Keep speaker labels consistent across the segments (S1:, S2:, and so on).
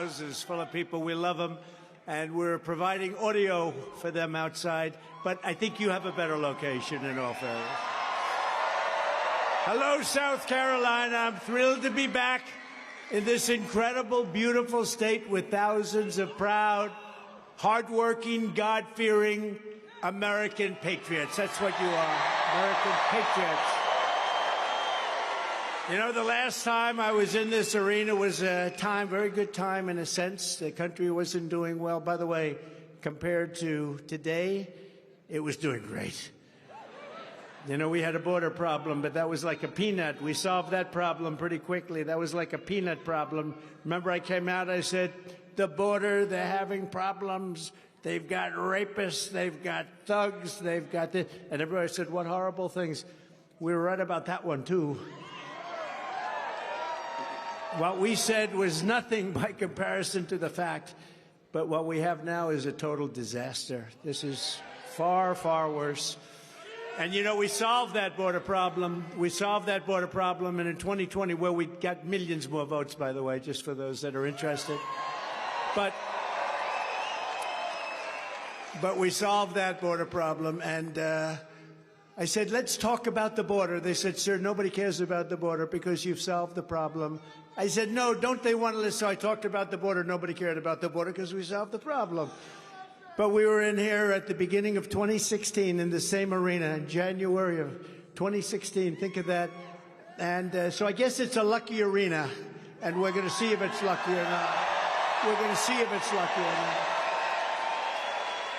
S1: houses full of people. We love them, and we're providing audio for them outside. But I think you have a better location in all fairness. Hello, South Carolina. I'm thrilled to be back in this incredible, beautiful state with thousands of proud, hardworking, God-fearing American patriots. That's what you are, American patriots. You know, the last time I was in this arena was a time, very good time in a sense. The country wasn't doing well. By the way, compared to today, it was doing great. You know, we had a border problem, but that was like a peanut. We solved that problem pretty quickly. That was like a peanut problem. Remember, I came out, I said, the border, they're having problems. They've got rapists, they've got thugs, they've got this. And everybody said, what horrible things. We were right about that one, too. What we said was nothing by comparison to the fact, but what we have now is a total disaster. This is far, far worse. And, you know, we solved that border problem. We solved that border problem, and in 2020, where we got millions more votes, by the way, just for those that are interested. But we solved that border problem, and I said, let's talk about the border. They said, sir, nobody cares about the border because you've solved the problem. I said, no, don't they want to listen? So I talked about the border. Nobody cared about the border because we solved the problem. But we were in here at the beginning of 2016 in the same arena, in January of 2016. Think of that. And so I guess it's a lucky arena, and we're going to see if it's lucky or not. We're going to see if it's lucky or not.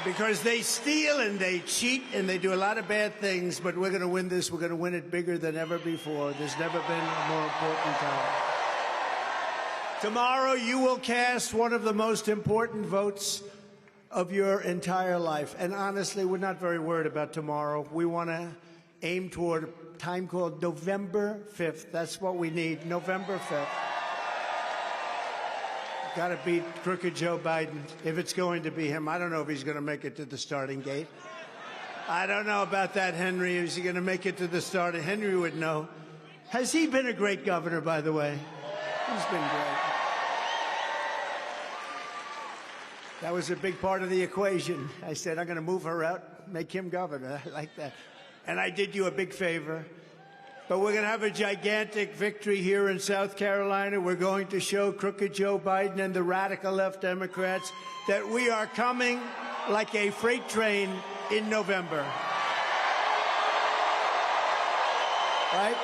S1: Because they steal and they cheat and they do a lot of bad things, but we're going to win this. We're going to win it bigger than ever before. There's never been a more important time. Tomorrow you will cast one of the most important votes of your entire life. And honestly, we're not very worried about tomorrow. We want to aim toward a time called November 5th. That's what we need, November 5th. Got to beat crooked Joe Biden, if it's going to be him. I don't know if he's going to make it to the starting gate. I don't know about that, Henry. Is he going to make it to the starting? Henry would know. Has he been a great governor, by the way? He's been great. That was a big part of the equation. I said, I'm going to move her out, make him governor. I like that. And I did you a big favor. But we're going to have a gigantic victory here in South Carolina. We're going to show crooked Joe Biden and the radical left Democrats that we are coming like a freight train in November. Right?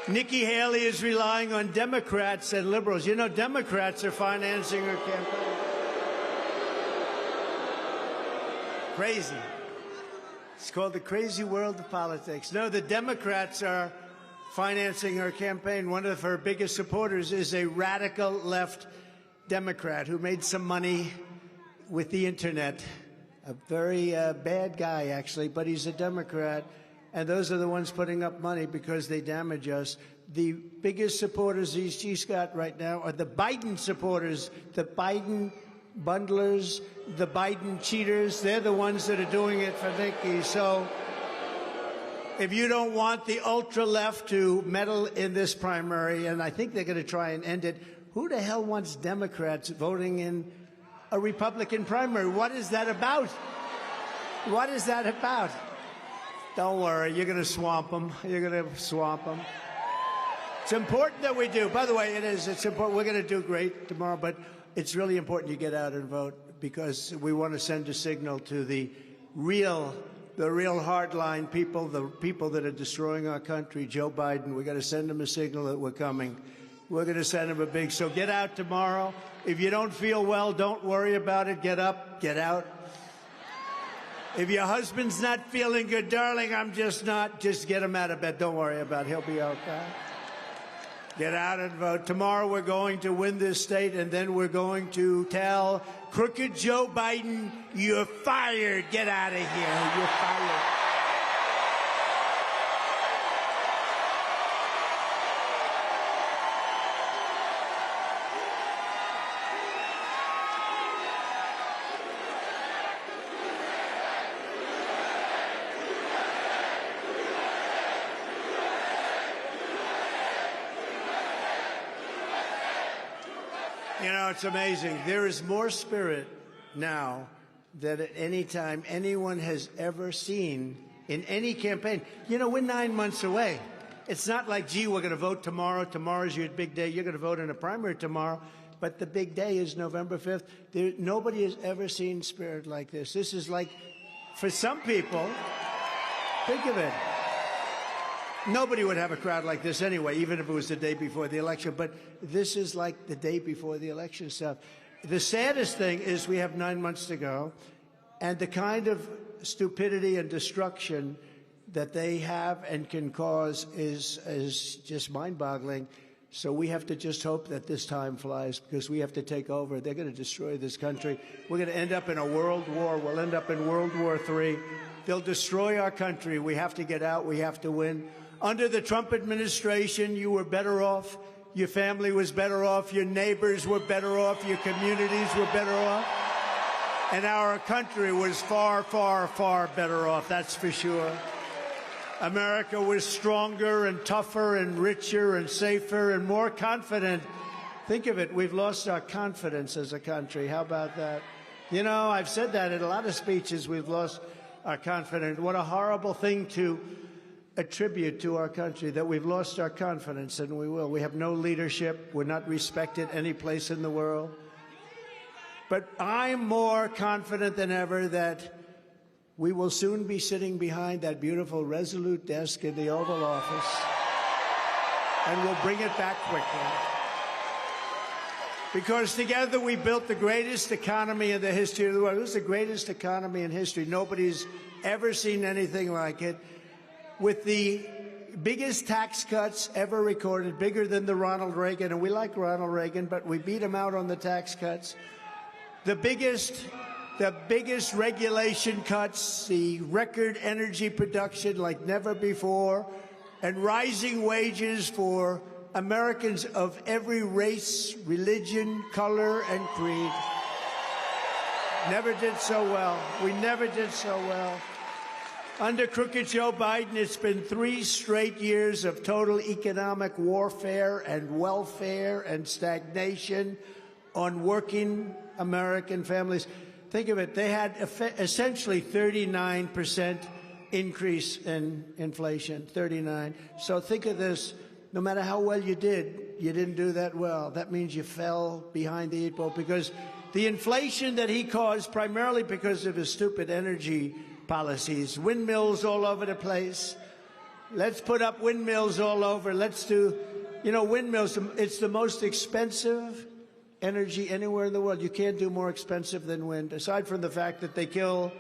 S1: Nikki Haley is relying on Democrats and liberals. You know, Democrats are financing her campaign. Crazy. It's called the crazy world of politics. No, the Democrats are financing her campaign. One of her biggest supporters is a radical left Democrat who made some money with the internet. A very bad guy, actually, but he's a Democrat. And those are the ones putting up money because they damage us. The biggest supporters she's got right now are the Biden supporters, the Biden bundlers, the Biden cheaters. They're the ones that are doing it for Nikki. So if you don't want the ultra-left to meddle in this primary, and I think they're going to try and end it, who the hell wants Democrats voting in a Republican primary? What is that about? What is that about? Don't worry, you're going to swamp them. You're going to swamp them. It's important that we do. By the way, it is. It's important. We're going to do great tomorrow, but it's really important you get out and vote because we want to send a signal to the real hardline people, the people that are destroying our country. Joe Biden, we got to send them a signal that we're coming. We're going to send them a big. So get out tomorrow. If you don't feel well, don't worry about it. Get up, get out. If your husband's not feeling good, darling, I'm just not. Just get him out of bed. Don't worry about it. He'll be okay. Get out and vote. Tomorrow we're going to win this state, and then we're going to tell crooked Joe Biden, you're fired. Get out of here. You're fired. You know, it's amazing. There is more spirit now than at any time anyone has ever seen in any campaign. You know, we're 9 months away. It's not like, gee, we're going to vote tomorrow. Tomorrow's your big day. You're going to vote in a primary tomorrow. But the big day is November 5th. Nobody has ever seen spirit like this. This is like, for some people, think of it. Nobody would have a crowd like this anyway, even if it was the day before the election. But this is like the day before the election stuff. The saddest thing is we have 9 months to go, and the kind of stupidity and destruction that they have and can cause is just mind-boggling. So we have to just hope that this time flies, because we have to take over. They're going to destroy this country. We're going to end up in a world war. We'll end up in World War III. They'll destroy our country. We have to get out. We have to win. Under the Trump administration, you were better off. Your family was better off. Your neighbors were better off. Your communities were better off. And our country was far, far, far better off, that's for sure. America was stronger and tougher and richer and safer and more confident. Think of it, we've lost our confidence as a country. How about that? You know, I've said that in a lot of speeches, we've lost our confidence. What a horrible thing to attribute to our country, that we've lost our confidence, and we will. We have no leadership. We're not respected any place in the world. But I'm more confident than ever that we will soon be sitting behind that beautiful Resolute desk in the Oval Office, and we'll bring it back quickly. Because together we built the greatest economy in the history of the world. It was the greatest economy in history. Nobody's ever seen anything like it. With the biggest tax cuts ever recorded, bigger than the Ronald Reagan, and we like Ronald Reagan, but we beat him out on the tax cuts. The biggest regulation cuts, the record energy production like never before, and rising wages for Americans of every race, religion, color, and creed. Never did so well. We never did so well. Under crooked Joe Biden, it's been 3 straight years of total economic warfare and welfare and stagnation on working American families. Think of it, they had essentially 39% increase in inflation, 39. So think of this, no matter how well you did, you didn't do that well. That means you fell behind the 8 ball, because the inflation that he caused, primarily because of his stupid energy policies, windmills all over the place. Let's put up windmills all over. Let's do, you know, windmills, it's the most expensive energy anywhere in the world. You can't do more expensive than wind, aside from the fact that they kill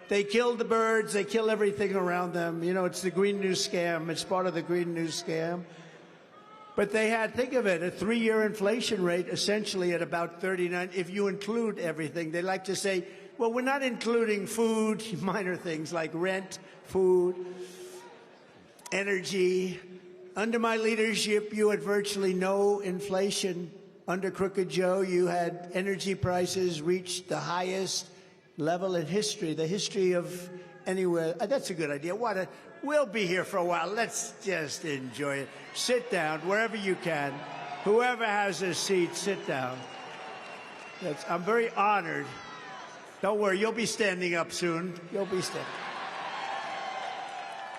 S1: the birds, they kill everything around them. You know, it's the Green New Scam. It's part of the Green New Scam. But they had, think of it, a 3-year inflation rate essentially at about 39, if you include everything. They like to say, well, we're not including food, minor things like rent, food, energy. Under my leadership, you had virtually no inflation. Under Crooked Joe, you had energy prices reach the highest level in history, the history of anywhere. That's a good idea. We'll be here for a while. Let's just enjoy it. Sit down wherever you can. Whoever has a seat, sit down. I'm very honored. Don't worry, you'll be standing up soon. You'll be standing.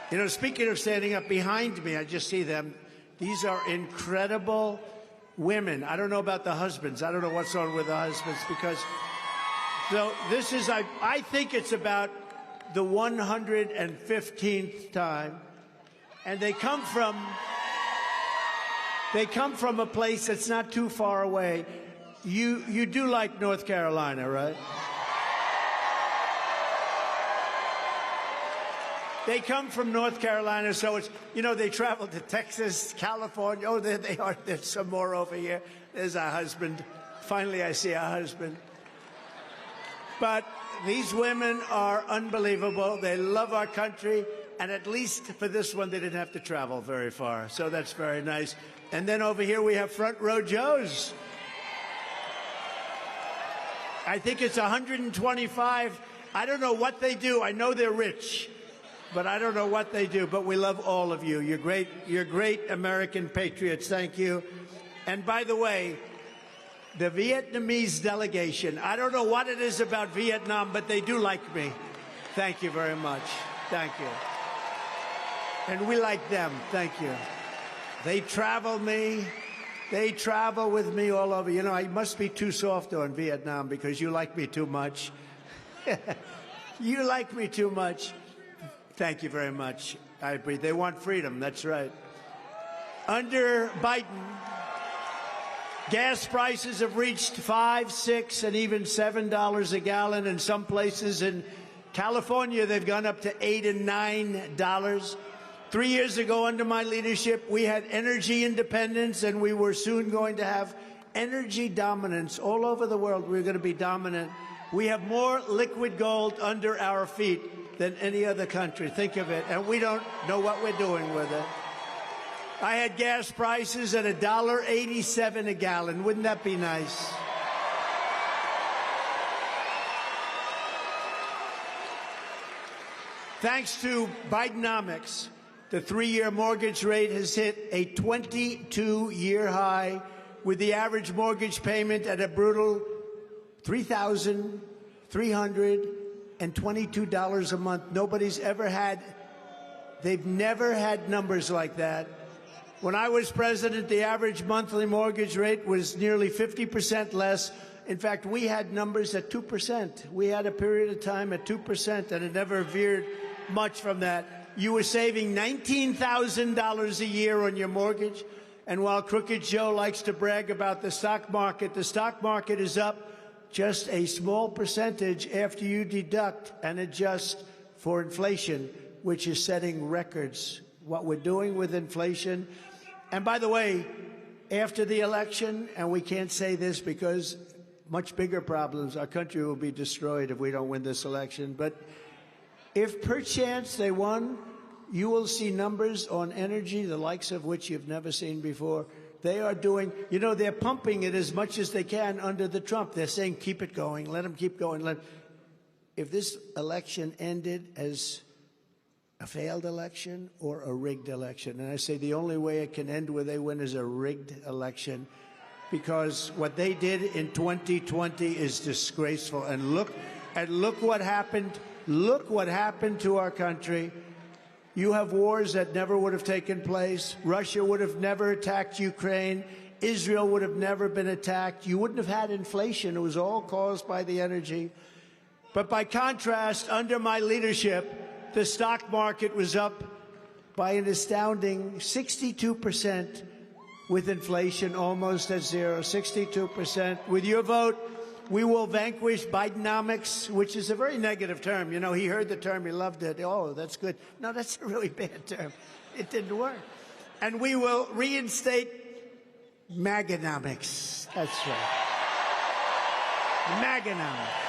S1: You know, speaking of standing up, behind me, I just see them. These are incredible women. I don't know about the husbands. I don't know what's on with the husbands, because so this is, I think it's about the 115th time, and they come from a place that's not too far away. You do like North Carolina, right? They come from North Carolina, so it's, you know, they travel to Texas, California. Oh, there they are. There's some more over here. There's our husband. Finally, I see our husband. But these women are unbelievable. They love our country. And at least for this one, they didn't have to travel very far. So that's very nice. And then over here, we have Front Row Joes. I think it's 125. I don't know what they do. I know they're rich, but I don't know what they do. But we love all of you. You're great American patriots. Thank you. And by the way, the Vietnamese delegation. I don't know what it is about Vietnam, but they do like me. Thank you very much. Thank you. And we like them. Thank you. They travel me. They travel with me all over. You know, I must be too soft on Vietnam because you like me too much. You like me too much. Thank you very much. I agree. They want freedom. That's right. Under Biden, gas prices have reached $5, $6, and even $7 a gallon. In some places in California, they've gone up to $8 and $9. 3 years ago, under my leadership, we had energy independence, and we were soon going to have energy dominance. All over the world, we're going to be dominant. We have more liquid gold under our feet than any other country. Think of it. And we don't know what we're doing with it. I had gas prices at $1.87 a gallon. Wouldn't that be nice? Thanks to Bidenomics, the 3-year mortgage rate has hit a 22-year high, with the average mortgage payment at a brutal $3,322 a month. Nobody's ever had, they've never had numbers like that. When I was president, the average monthly mortgage rate was nearly 50% less. In fact, we had numbers at 2%. We had a period of time at 2%, and it never veered much from that. You were saving $19,000 a year on your mortgage. And while Crooked Joe likes to brag about the stock market is up just a small percentage after you deduct and adjust for inflation, which is setting records. What we're doing with inflation. And by the way, after the election, and we can't say this because much bigger problems, our country will be destroyed if we don't win this election. But if perchance they won, you will see numbers on energy, the likes of which you've never seen before. They are doing, you know, they're pumping it as much as they can under the Trump. They're saying, keep it going, let them keep going. If this election ended as a failed election or a rigged election, and I say the only way it can end where they win is a rigged election, because what they did in 2020 is disgraceful. And look what happened. Look what happened to our country. You have wars that never would have taken place. Russia would have never attacked Ukraine. Israel would have never been attacked. You wouldn't have had inflation. It was all caused by the energy. But by contrast, under my leadership, the stock market was up by an astounding 62%, with inflation almost at zero, 62%. With your vote, we will vanquish Bidenomics, which is a very negative term. You know, he heard the term, he loved it. Oh, that's good. No, that's a really bad term. It didn't work. And we will reinstate Maganomics. That's right. Maganomics.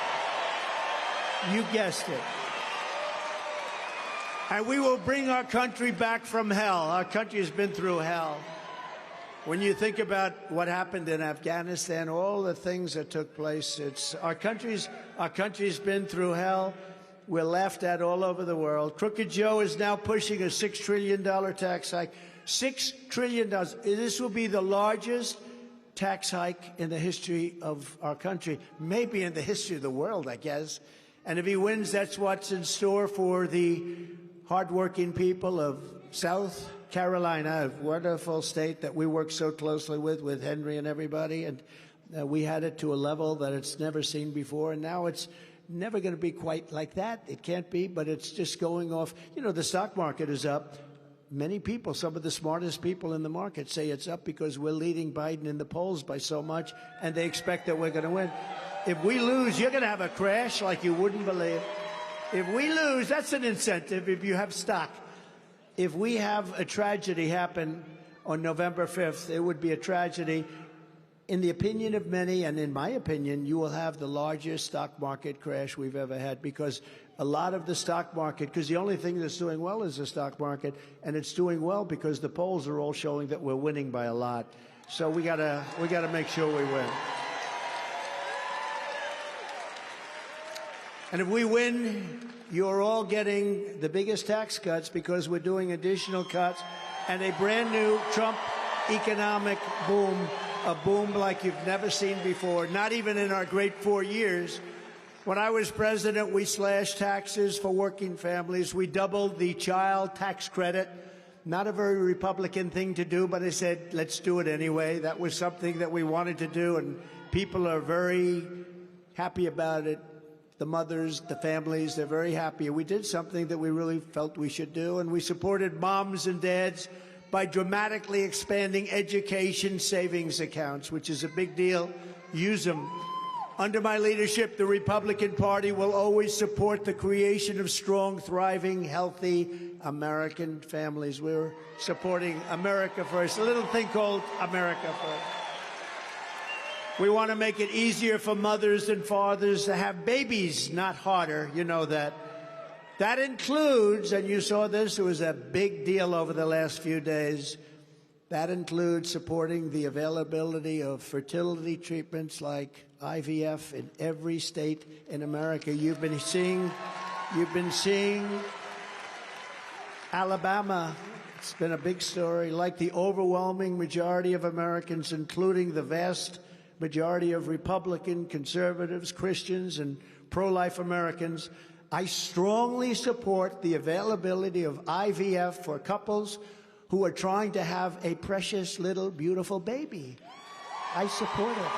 S1: You guessed it. And we will bring our country back from hell. Our country has been through hell. When you think about what happened in Afghanistan, all the things that took place, our country's been through hell. We're laughed at all over the world. Crooked Joe is now pushing a $6 trillion tax hike. $6 trillion. This will be the largest tax hike in the history of our country, maybe in the history of the world, I guess. And if he wins, that's what's in store for the hardworking people of South Carolina, a wonderful state that we work so closely with Henry and everybody. And we had it to a level that it's never seen before. And now it's never going to be quite like that. It can't be, but it's just going off. You know, the stock market is up. Many people, some of the smartest people in the market, say it's up because we're leading Biden in the polls by so much, and they expect that we're going to win. If we lose, you're going to have a crash like you wouldn't believe. If we lose, that's an incentive if you have stock. If we have a tragedy happen on November 5th, it would be a tragedy. In the opinion of many, and in my opinion, you will have the largest stock market crash we've ever had, because a lot of the stock market, because the only thing that's doing well is the stock market, and it's doing well because the polls are all showing that we're winning by a lot. So we gotta make sure we win. And if we win, you're all getting the biggest tax cuts because we're doing additional cuts and a brand new Trump economic boom a boom like you've never seen before, not even in our great 4 years. When I was president, we slashed taxes for working families. We doubled the child tax credit. Not a very Republican thing to do, but I said, let's do it anyway. That was something that we wanted to do, and people are very happy about it. The mothers, the families, they're very happy. We did something that we really felt we should do, and we supported moms and dads by dramatically expanding education savings accounts, which is a big deal. Use them. Under my leadership, the Republican Party will always support the creation of strong, thriving, healthy American families. We're supporting America First, a little thing called America First. We want to make it easier for mothers and fathers to have babies, not harder. You know that. That includes, and you saw this, it was a big deal over the last few days, that includes supporting the availability of fertility treatments like IVF in every state in America. You've been seeing Alabama. It's been a big story. Like the overwhelming majority of Americans, including the vast majority of Republican, conservatives, Christians, and pro-life Americans, I strongly support the availability of IVF for couples who are trying to have a precious little beautiful baby. I support it.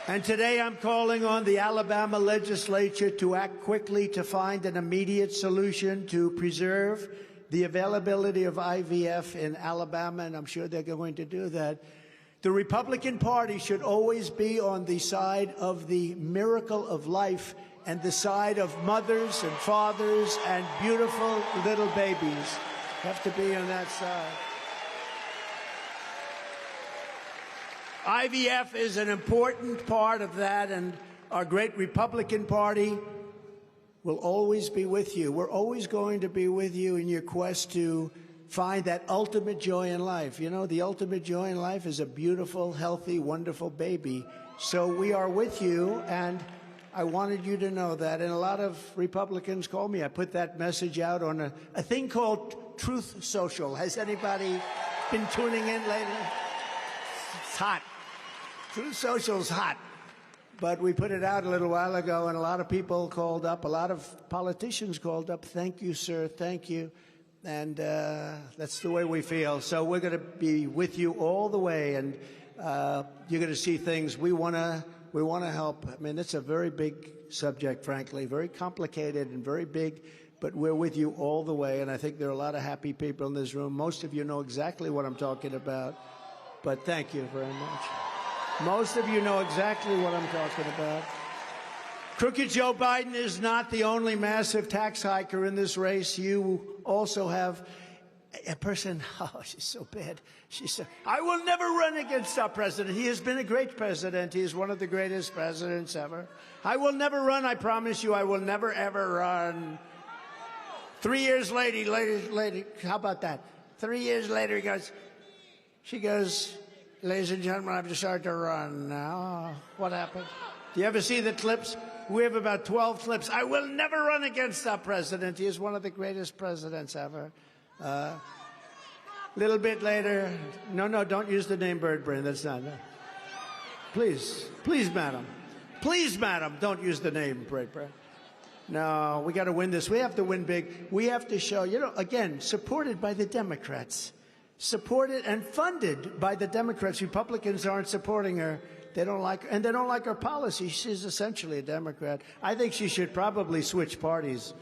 S1: And today I'm calling on the Alabama legislature to act quickly to find an immediate solution to preserve the availability of IVF in Alabama, and I'm sure they're going to do that. The Republican Party should always be on the side of the miracle of life and the side of mothers and fathers and beautiful little babies. Have to be on that side. IVF is an important part of that, and our great Republican Party will always be with you. We're always going to be with you in your quest to find that ultimate joy in life. You know, the ultimate joy in life is a beautiful, healthy, wonderful baby. So we are with you, and I wanted you to know that. And a lot of Republicans call me. I put that message out on a thing called Truth Social. Has anybody been tuning in lately? It's hot. Truth Social's hot. But we put it out a little while ago, and a lot of people called up. A lot of politicians called up. Thank you, sir. Thank you. And that's the way we feel. So we're going to be with you all the way, and you're going to see things. We want to help. I mean, it's a very big subject, frankly, very complicated and very big, but we're with you all the way, and I think there are a lot of happy people in this room. Most of you know exactly what I'm talking about, but thank you very much. Most of you know exactly what I'm talking about. Crooked Joe Biden is not the only massive tax hiker in this race. You also have a person, oh, she's so bad. She said, I will never run against our president. He has been a great president. He is one of the greatest presidents ever. I will never run. I promise you, I will never, ever run. 3 years later, how about that? 3 years later, she goes, ladies and gentlemen, I've decided to run now. What happened? Do you ever see the clips? We have about 12 clips. I will never run against our president. He is one of the greatest presidents ever. Little bit later, no, don't use the name Bird Brain. That's not. Please, madam. Please, madam, don't use the name Bird Brain. No, we got to win this. We have to win big. We have to show, again, supported by the Democrats. Supported and funded by the Democrats. Republicans aren't supporting her. They don't like her, and they don't like her policy. She's essentially a Democrat. I think she should probably switch parties.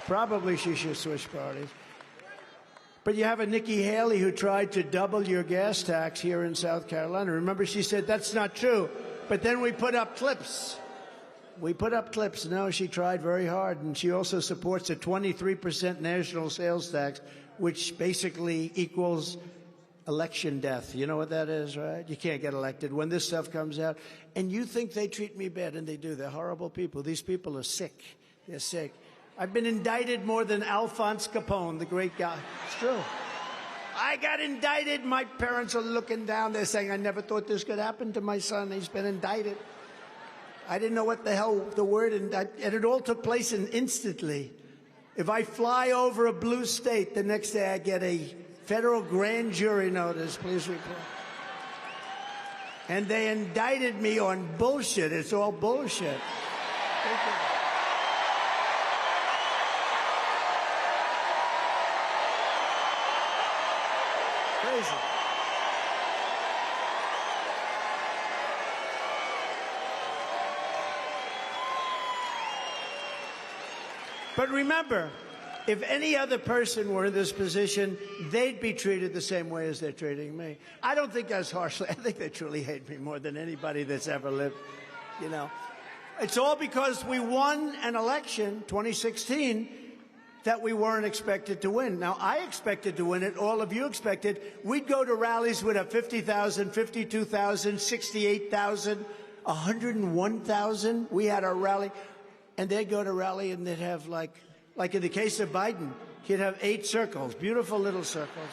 S1: Probably she should switch parties. But you have a Nikki Haley who tried to double your gas tax here in South Carolina. Remember, she said that's not true. But then we put up clips. No, she tried very hard, and she also supports a 23% national sales tax, which basically equals election death. You know what that is, right? You can't get elected when this stuff comes out. And you think they treat me bad, and they do. They're horrible people. These people are sick. They're sick. I've been indicted more than Alphonse Capone, the great guy. It's true. I got indicted. My parents are looking down. They're saying, I never thought this could happen to my son. He's been indicted. I didn't know what the hell the word, and it all took place instantly. If I fly over a blue state, the next day I get a federal grand jury notice, please report. And they indicted me on bullshit. It's all bullshit. Crazy. But remember, if any other person were in this position, they'd be treated the same way as they're treating me. I don't think as harshly. I think they truly hate me more than anybody that's ever lived, you know. It's all because we won an election, 2016, that we weren't expected to win. Now, I expected to win it. All of you expected. We'd go to rallies with a 50,000, 52,000, 68,000, 101,000. We had our rally. And they'd go to rally and they'd have, like in the case of Biden, he'd have 8 circles, beautiful little circles.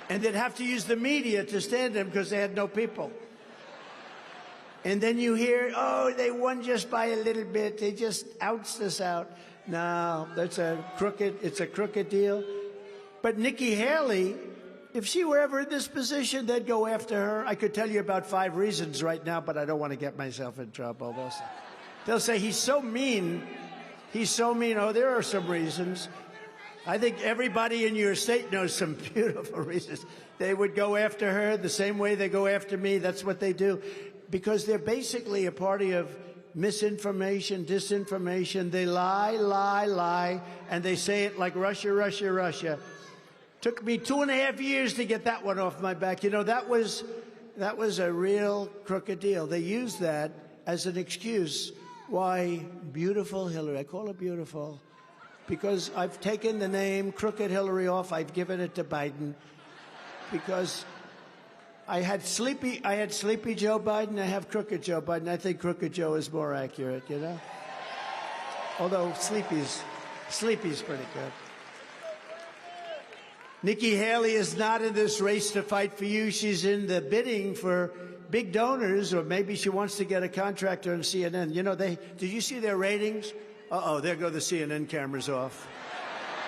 S1: And they'd have to use the media to stand them because they had no people. And then you hear, oh, they won just by a little bit. They just ounced us out. No, it's a crooked deal. But Nikki Haley, if she were ever in this position, they'd go after her. I could tell you about 5 reasons right now, but I don't want to get myself in trouble. They'll say, he's so mean. He's so mean. Oh, there are some reasons. I think everybody in your state knows some beautiful reasons. They would go after her the same way they go after me. That's what they do. Because they're basically a party of misinformation, disinformation. They lie, and they say it like Russia, Russia, Russia. Took me 2.5 years to get that one off my back. You know, that was a real crooked deal. They used that as an excuse. Why, beautiful Hillary. I call her beautiful because I've taken the name Crooked Hillary off. I've given it to Biden because I had sleepy Joe Biden. I have Crooked Joe Biden. I think Crooked Joe is more accurate, you know? Although Sleepy's pretty good. Nikki Haley is not in this race to fight for you. She's in the bidding for big donors, or maybe she wants to get a contractor on CNN. You know, did you see their ratings? Uh-oh, there go the CNN cameras off.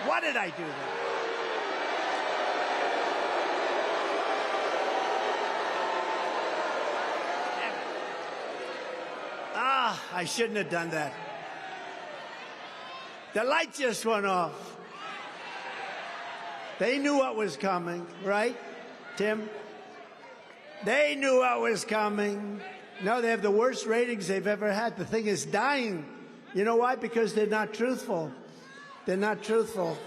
S1: Why did I do that? I shouldn't have done that. The light just went off. They knew what was coming, right, Tim? They knew what was coming. No, they have the worst ratings they've ever had. The thing is dying. You know why? Because they're not truthful. They're not truthful.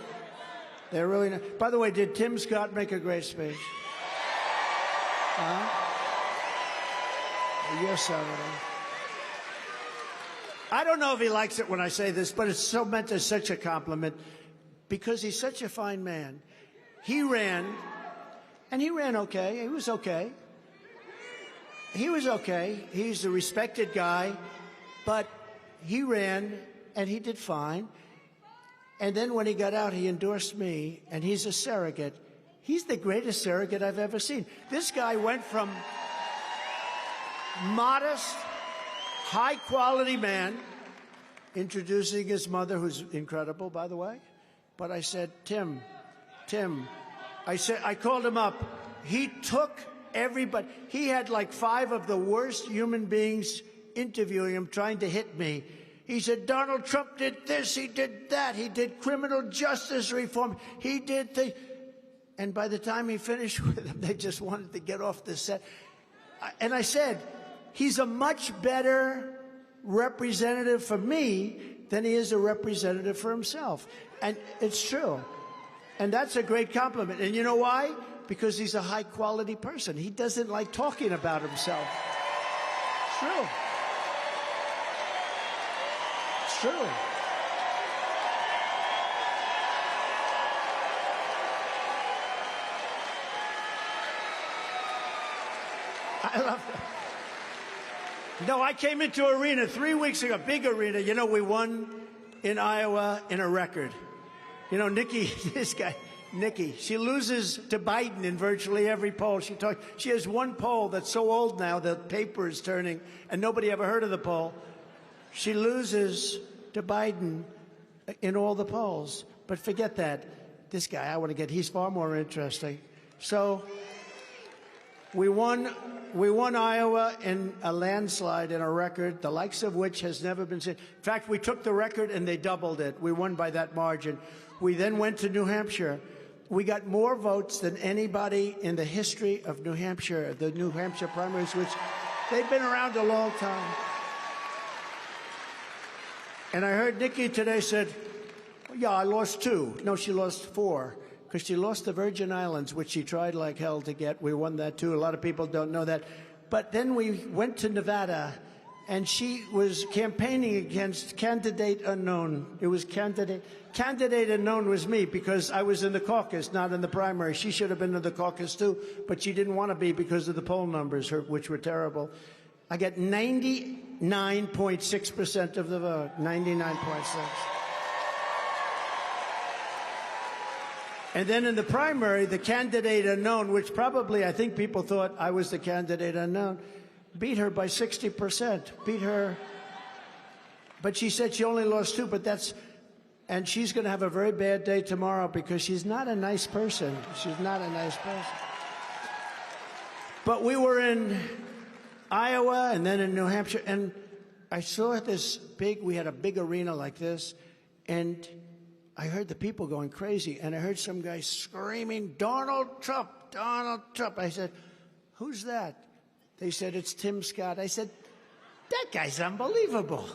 S1: They're really not. By the way, did Tim Scott make a great speech? Yes, Senator. I don't know if he likes it when I say this, but it's so meant as such a compliment because he's such a fine man. He ran, and he ran okay. He was okay. He was okay. He's a respected guy, but he ran, and he did fine. And then when he got out, he endorsed me, and he's a surrogate. He's the greatest surrogate I've ever seen. This guy went from modest, high-quality man, introducing his mother, who's incredible, by the way. But I said, Tim, I called him up. He took everybody. He had like 5 of the worst human beings interviewing him, trying to hit me. He said, Donald Trump did this, he did that, he did criminal justice reform, he did the... And by the time he finished with them, they just wanted to get off the set. And I said, he's a much better representative for me than he is a representative for himself. And it's true. And that's a great compliment. And you know why? Because he's a high-quality person. He doesn't like talking about himself. It's true. It's true. I love that. No, I came into an arena 3 weeks ago, big arena. You know, we won in Iowa in a record. You know, Nikki, this guy, Nikki, she loses to Biden in virtually every poll. She has one poll that's so old now, the paper is turning, and nobody ever heard of the poll. She loses to Biden in all the polls. But forget that. This guy, I want to get, he's far more interesting. So we won Iowa in a landslide, in a record, the likes of which has never been seen. In fact, we took the record and they doubled it. We won by that margin. We then went to New Hampshire. We got more votes than anybody in the history of New Hampshire, the New Hampshire primaries, which they've been around a long time. And I heard Nikki today said, yeah, I lost 2. No, she lost 4, because she lost the Virgin Islands, which she tried like hell to get. We won that, too. A lot of people don't know that. But then we went to Nevada, and she was campaigning against candidate unknown. It was candidate unknown was me, because I was in the caucus, not in the primary. She should have been in the caucus, too, but she didn't want to be because of the poll numbers, which were terrible. I got 99.6% of the vote, 99.6. And then in the primary, the candidate unknown, which probably I think people thought I was the candidate unknown, beat her by 60%, beat her. But she said she only lost 2, but that's, and she's going to have a very bad day tomorrow because she's not a nice person. She's not a nice person. But we were in Iowa and then in New Hampshire, and I saw this we had a big arena like this, and I heard the people going crazy, and I heard some guy screaming, Donald Trump, Donald Trump. I said, who's that? They said, it's Tim Scott. I said, that guy's unbelievable.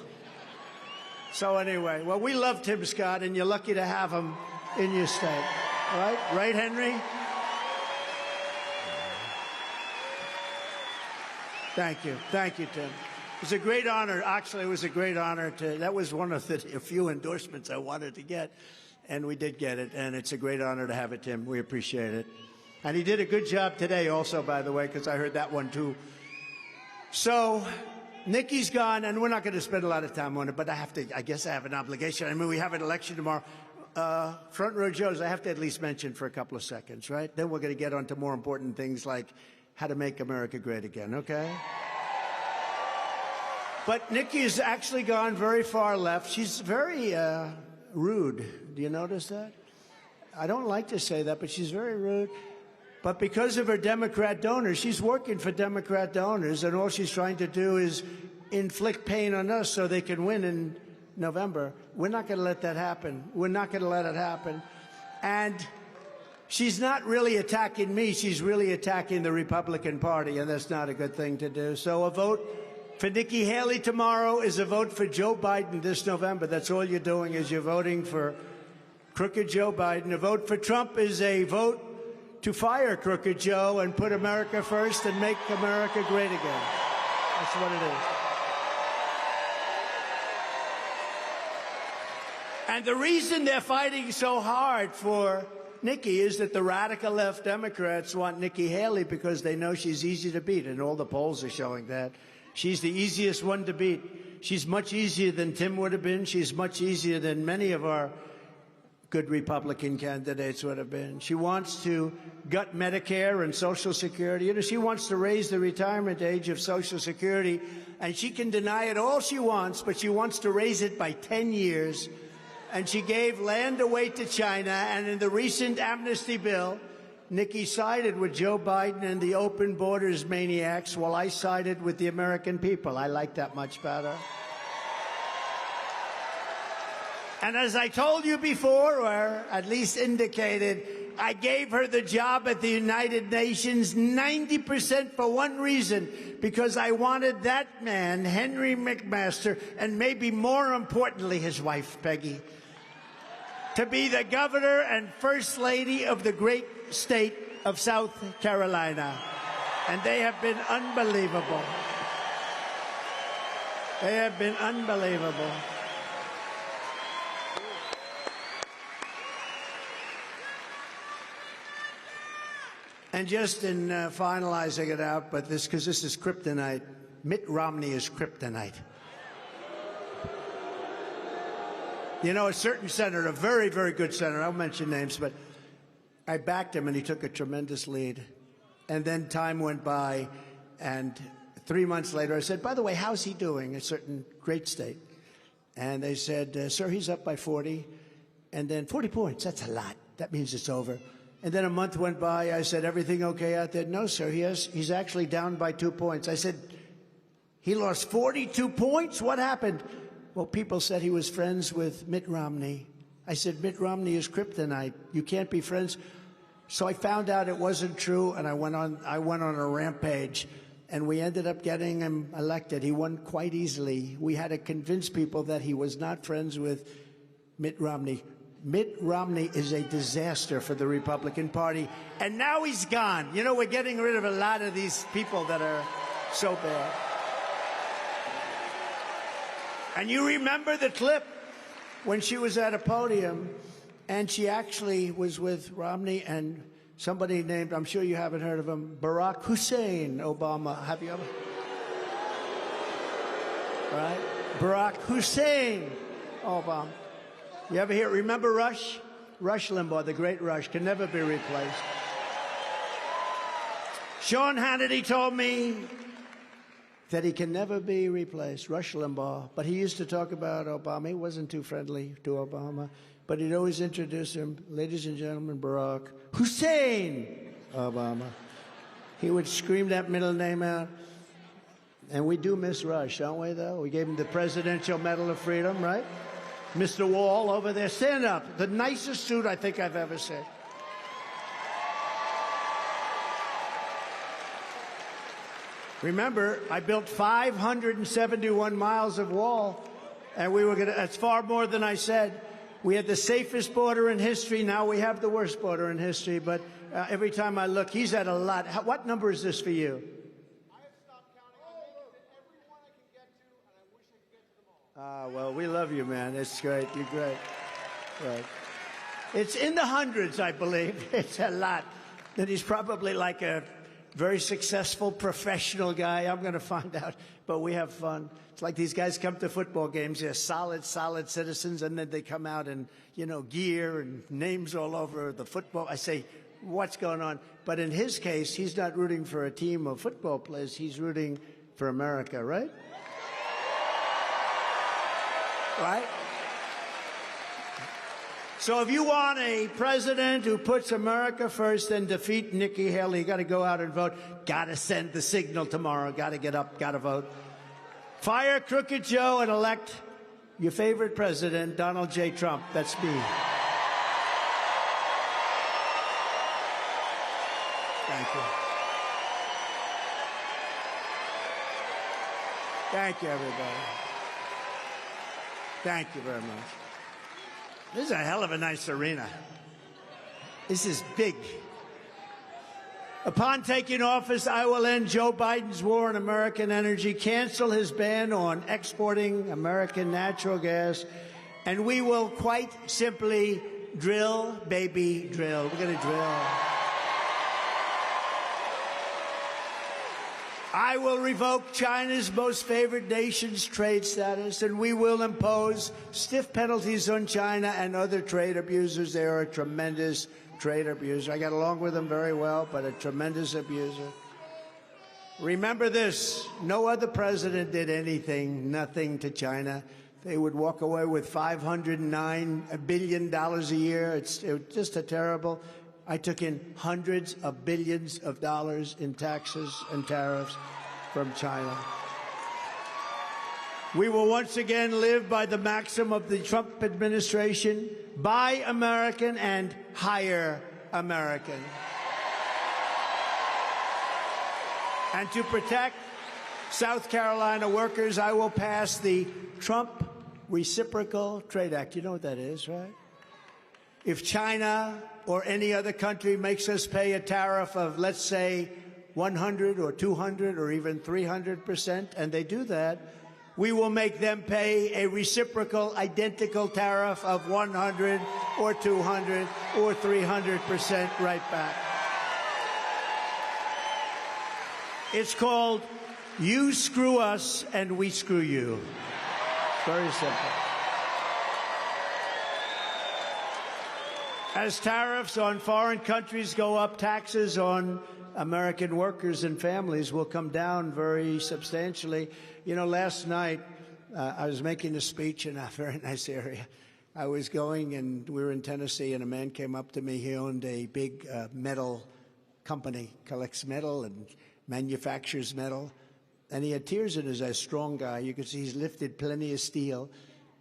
S1: So anyway, well, we love Tim Scott, and you're lucky to have him in your state. Right? Right, Henry? Thank you. Thank you, Tim. It was a great honor. Actually, it was a great honor that was one of the few endorsements I wanted to get, and we did get it, and it's a great honor to have it, Tim. We appreciate it. And he did a good job today also, by the way, because I heard that one, too. So Nikki's gone, and we're not going to spend a lot of time on it, but I guess I have an obligation. I mean, we have an election tomorrow. Front row Joes, I have to at least mention for a couple of seconds, right? Then we're going to get on to more important things like how to make America great again, okay? But Nikki has actually gone very far left. She's very rude. Do you notice that? I don't like to say that, but she's very rude. But because of her Democrat donors, she's working for Democrat donors, and all she's trying to do is inflict pain on us so they can win in November. We're not going to let that happen. We're not going to let it happen. And she's not really attacking me. She's really attacking the Republican Party, and that's not a good thing to do. So a vote for Nikki Haley tomorrow is a vote for Joe Biden this November. That's all you're doing, is you're voting for crooked Joe Biden. A vote for Trump is a vote to fire crooked Joe and put America first and make America great again. That's what it is. And the reason they're fighting so hard for Nikki is that the radical left Democrats want Nikki Haley because they know she's easy to beat, and all the polls are showing that. She's the easiest one to beat. She's much easier than Tim would have been. She's much easier than many of our good Republican candidates would have been. She wants to gut Medicare and Social Security. You know, she wants to raise the retirement age of Social Security, and she can deny it all she wants, but she wants to raise it by 10 years. And she gave land away to China, and in the recent amnesty bill, Nikki sided with Joe Biden and the open borders maniacs, while I sided with the American people. I like that much better. And as I told you before, or at least indicated, I gave her the job at the United Nations 90% for one reason, because I wanted that man, Henry McMaster, and maybe more importantly, his wife, Peggy, to be the governor and first lady of the great state of South Carolina. And they have been unbelievable. They have been unbelievable. And just in finalizing it out, but because this is kryptonite, Mitt Romney is kryptonite. You know, a certain senator, a very, very good senator, I won't mention names, but I backed him and he took a tremendous lead. And then time went by, and 3 months later I said, by the way, how's he doing? A certain great state. And they said, sir, he's up by 40. And then 40 points, that's a lot. That means it's over. And then a month went by. I said, everything okay out there? No, sir, he's actually down by 2 points. I said, he lost 42 points? What happened? Well, people said he was friends with Mitt Romney. I said, Mitt Romney is kryptonite. You can't be friends. So I found out it wasn't true, and I went on a rampage. And we ended up getting him elected. He won quite easily. We had to convince people that he was not friends with Mitt Romney. Mitt Romney is a disaster for the Republican Party, and now he's gone. You know, we're getting rid of a lot of these people that are so bad. And you remember the clip when she was at a podium, and she actually was with Romney and somebody named, I'm sure you haven't heard of him, Barack Hussein Obama. Have you ever? Right? Barack Hussein Obama. You ever hear, remember Rush? Rush Limbaugh, the great Rush, can never be replaced. Sean Hannity told me that he can never be replaced, Rush Limbaugh. But he used to talk about Obama. He wasn't too friendly to Obama. But he'd always introduce him, ladies and gentlemen, Barack Hussein Obama. He would scream that middle name out. And we do miss Rush, don't we, though? We gave him the Presidential Medal of Freedom, right? Mr. Wall over there, stand up. The nicest suit I think I've ever seen. Remember, I built 571 miles of wall, and we were going to, that's far more than I said. We had the safest border in history. Now we have the worst border in history. But every time I look, he's at a lot. What number is this for you?
S2: I have stopped counting. I'm making it every one I can get to, and I wish I could get to them all.
S1: Well, we love you, man. It's great. You're great. Right. It's in the hundreds, I believe. It's a lot. And he's probably like a very successful professional guy. I'm going to find out. But we have fun. It's like these guys come to football games. They're solid citizens, and then they come out in, gear and names all over the football. I say, what's going on? But in his case, he's not rooting for a team of football players. He's rooting for America, right? Right? So if you want a president who puts America first and defeat Nikki Haley, you got to go out and vote. Got to send the signal tomorrow. Got to get up. Got to vote. Fire Crooked Joe and elect your favorite president, Donald J. Trump. That's me. Thank you. Thank you, everybody. Thank you very much. This is a hell of a nice arena. This is big. Upon taking office, I will end Joe Biden's war on American energy, cancel his ban on exporting American natural gas, and we will quite simply drill, baby, drill. We're going to drill. I will revoke China's most favored nation's trade status, and we will impose stiff penalties on China and other trade abusers. They are a tremendous trade abuser. I got along with them very well, but a tremendous abuser. Remember this, no other president did anything, nothing to China. They would walk away with $509 billion a year. It was just a terrible. I took in hundreds of billions of dollars in taxes and tariffs from China. We will once again live by the maxim of the Trump administration, buy American and hire American. And to protect South Carolina workers, I will pass the Trump Reciprocal Trade Act. You know what that is, right? If China or any other country makes us pay a tariff of, let's say, 100 or 200 or even 300%, and they do that, we will make them pay a reciprocal, identical tariff of 100 or 200 or 300% right back. It's called you screw us and we screw you. Very simple. As tariffs on foreign countries go up, taxes on American workers and families will come down very substantially. You know, last night I was making a speech in a very nice area. I was going, and we were in Tennessee, and a man came up to me. He owned a big metal company, collects metal and manufactures metal. And he had tears in his eyes, strong guy. You could see he's lifted plenty of steel.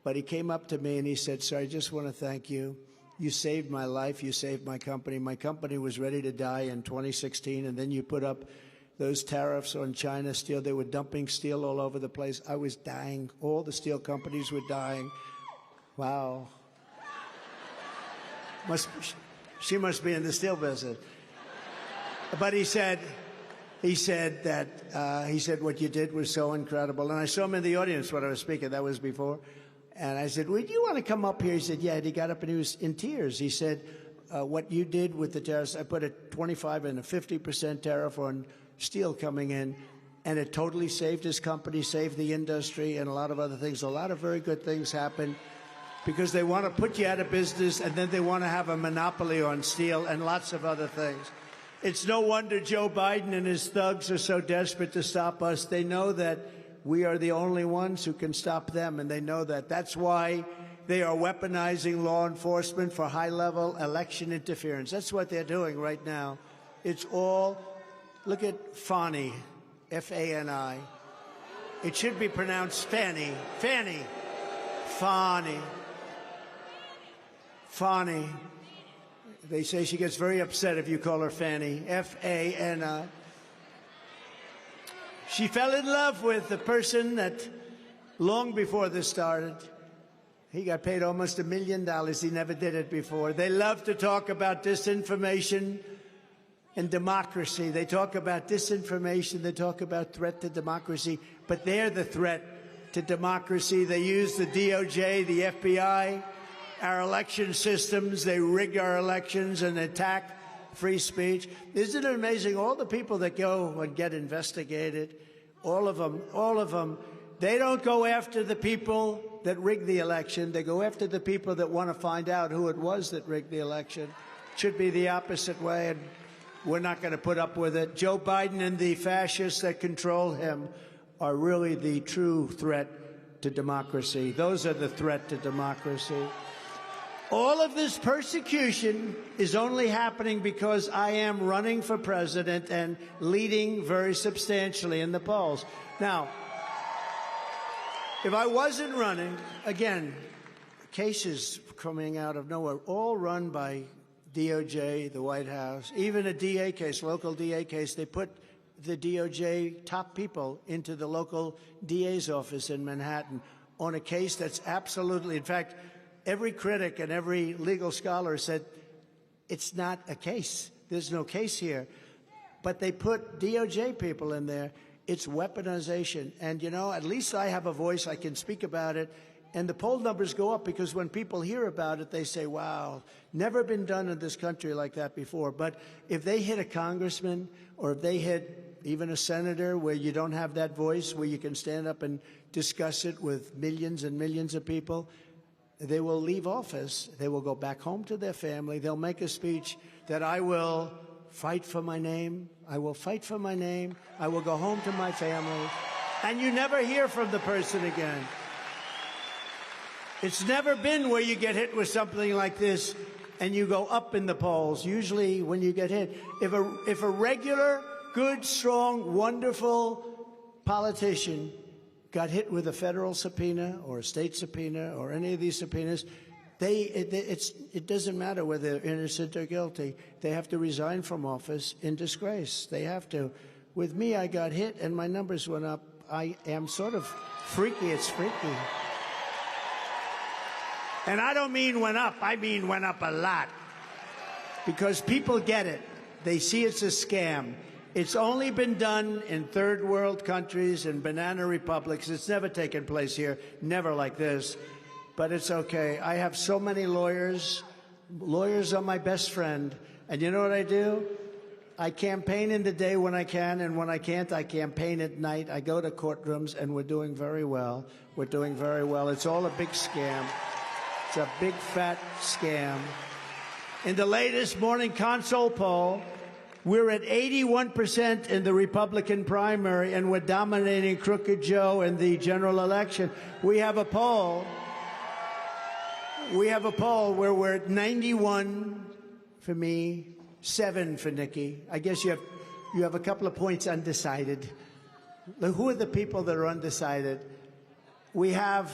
S1: But he came up to me and he said, "Sir, I just want to thank you. You saved my life. You saved my company. My company was ready to die in 2016, and then you put up those tariffs on China steel. They were dumping steel all over the place. I was dying. All the steel companies were dying." Wow. She must be in the steel business. But he said what you did was so incredible. And I saw him in the audience when I was speaking. That was before. And I said, "Would you want to come up here?" He said, "Yeah." And he got up and he was in tears. He said, "What you did with the tariffs, I put a 25 and a 50% tariff on steel coming in, and it totally saved his company, saved the industry, and a lot of other things. A lot of very good things happened because they want to put you out of business, and then they want to have a monopoly on steel and lots of other things. It's no wonder Joe Biden and his thugs are so desperate to stop us. They know that we are the only ones who can stop them, and they know that. That's why they are weaponizing law enforcement for high-level election interference. That's what they're doing right now. It's all, look at Fani, F-A-N-I. It should be pronounced Fanny. Fanny. Fani. Fani. They say she gets very upset if you call her Fanny. F-A-N-I. She fell in love with the person that, long before this started, he got paid almost $1 million. He never did it before. They love to talk about disinformation and democracy. They talk about disinformation. They talk about threat to democracy. But they're the threat to democracy. They use the DOJ, the FBI, our election systems. They rig our elections and attack free speech. Isn't it amazing? All the people that go and get investigated, all of them, they don't go after the people that rigged the election. They go after the people that want to find out who it was that rigged the election. It should be the opposite way, and we're not going to put up with it. Joe Biden and the fascists that control him are really the true threat to democracy. Those are the threat to democracy. All of this persecution is only happening because I am running for president and leading very substantially in the polls. Now, if I wasn't running, again, cases coming out of nowhere, all run by DOJ, the White House, even a DA case, local DA case, they put the DOJ top people into the local DA's office in Manhattan on a case that's absolutely, in fact, every critic and every legal scholar said it's not a case. There's no case here. But they put DOJ people in there. It's weaponization. And, you know, at least I have a voice. I can speak about it. And the poll numbers go up because when people hear about it, they say, wow, never been done in this country like that before. But if they hit a congressman or if they hit even a senator where you don't have that voice, where you can stand up and discuss it with millions and millions of people, they will leave office. They will go back home to their family. They'll make a speech that I will fight for my name. I will fight for my name. I will go home to my family. And you never hear from the person again. It's never been where you get hit with something like this and you go up in the polls. Usually when you get hit, if a regular, good, strong, wonderful politician got hit with a federal subpoena or a state subpoena or any of these subpoenas, it doesn't matter whether they're innocent or guilty. They have to resign from office in disgrace. They have to. With me, I got hit and my numbers went up. I am sort of freaky. It's freaky. And I don't mean went up. I mean went up a lot. Because people get it. They see it's a scam. It's only been done in third world countries and banana republics. It's never taken place here, never like this. But it's okay. I have so many lawyers. Lawyers are my best friend. And you know what I do? I campaign in the day when I can, and when I can't, I campaign at night. I go to courtrooms, and we're doing very well. We're doing very well. It's all a big scam. It's a big, fat scam. In the latest Morning Consult poll, We're at 81% in the Republican primary, and we're dominating Crooked Joe in the general election. We have a poll where we're at 91 for me, 7 for Nikki. I guess you have a couple of points undecided. Who are the people that are undecided? We have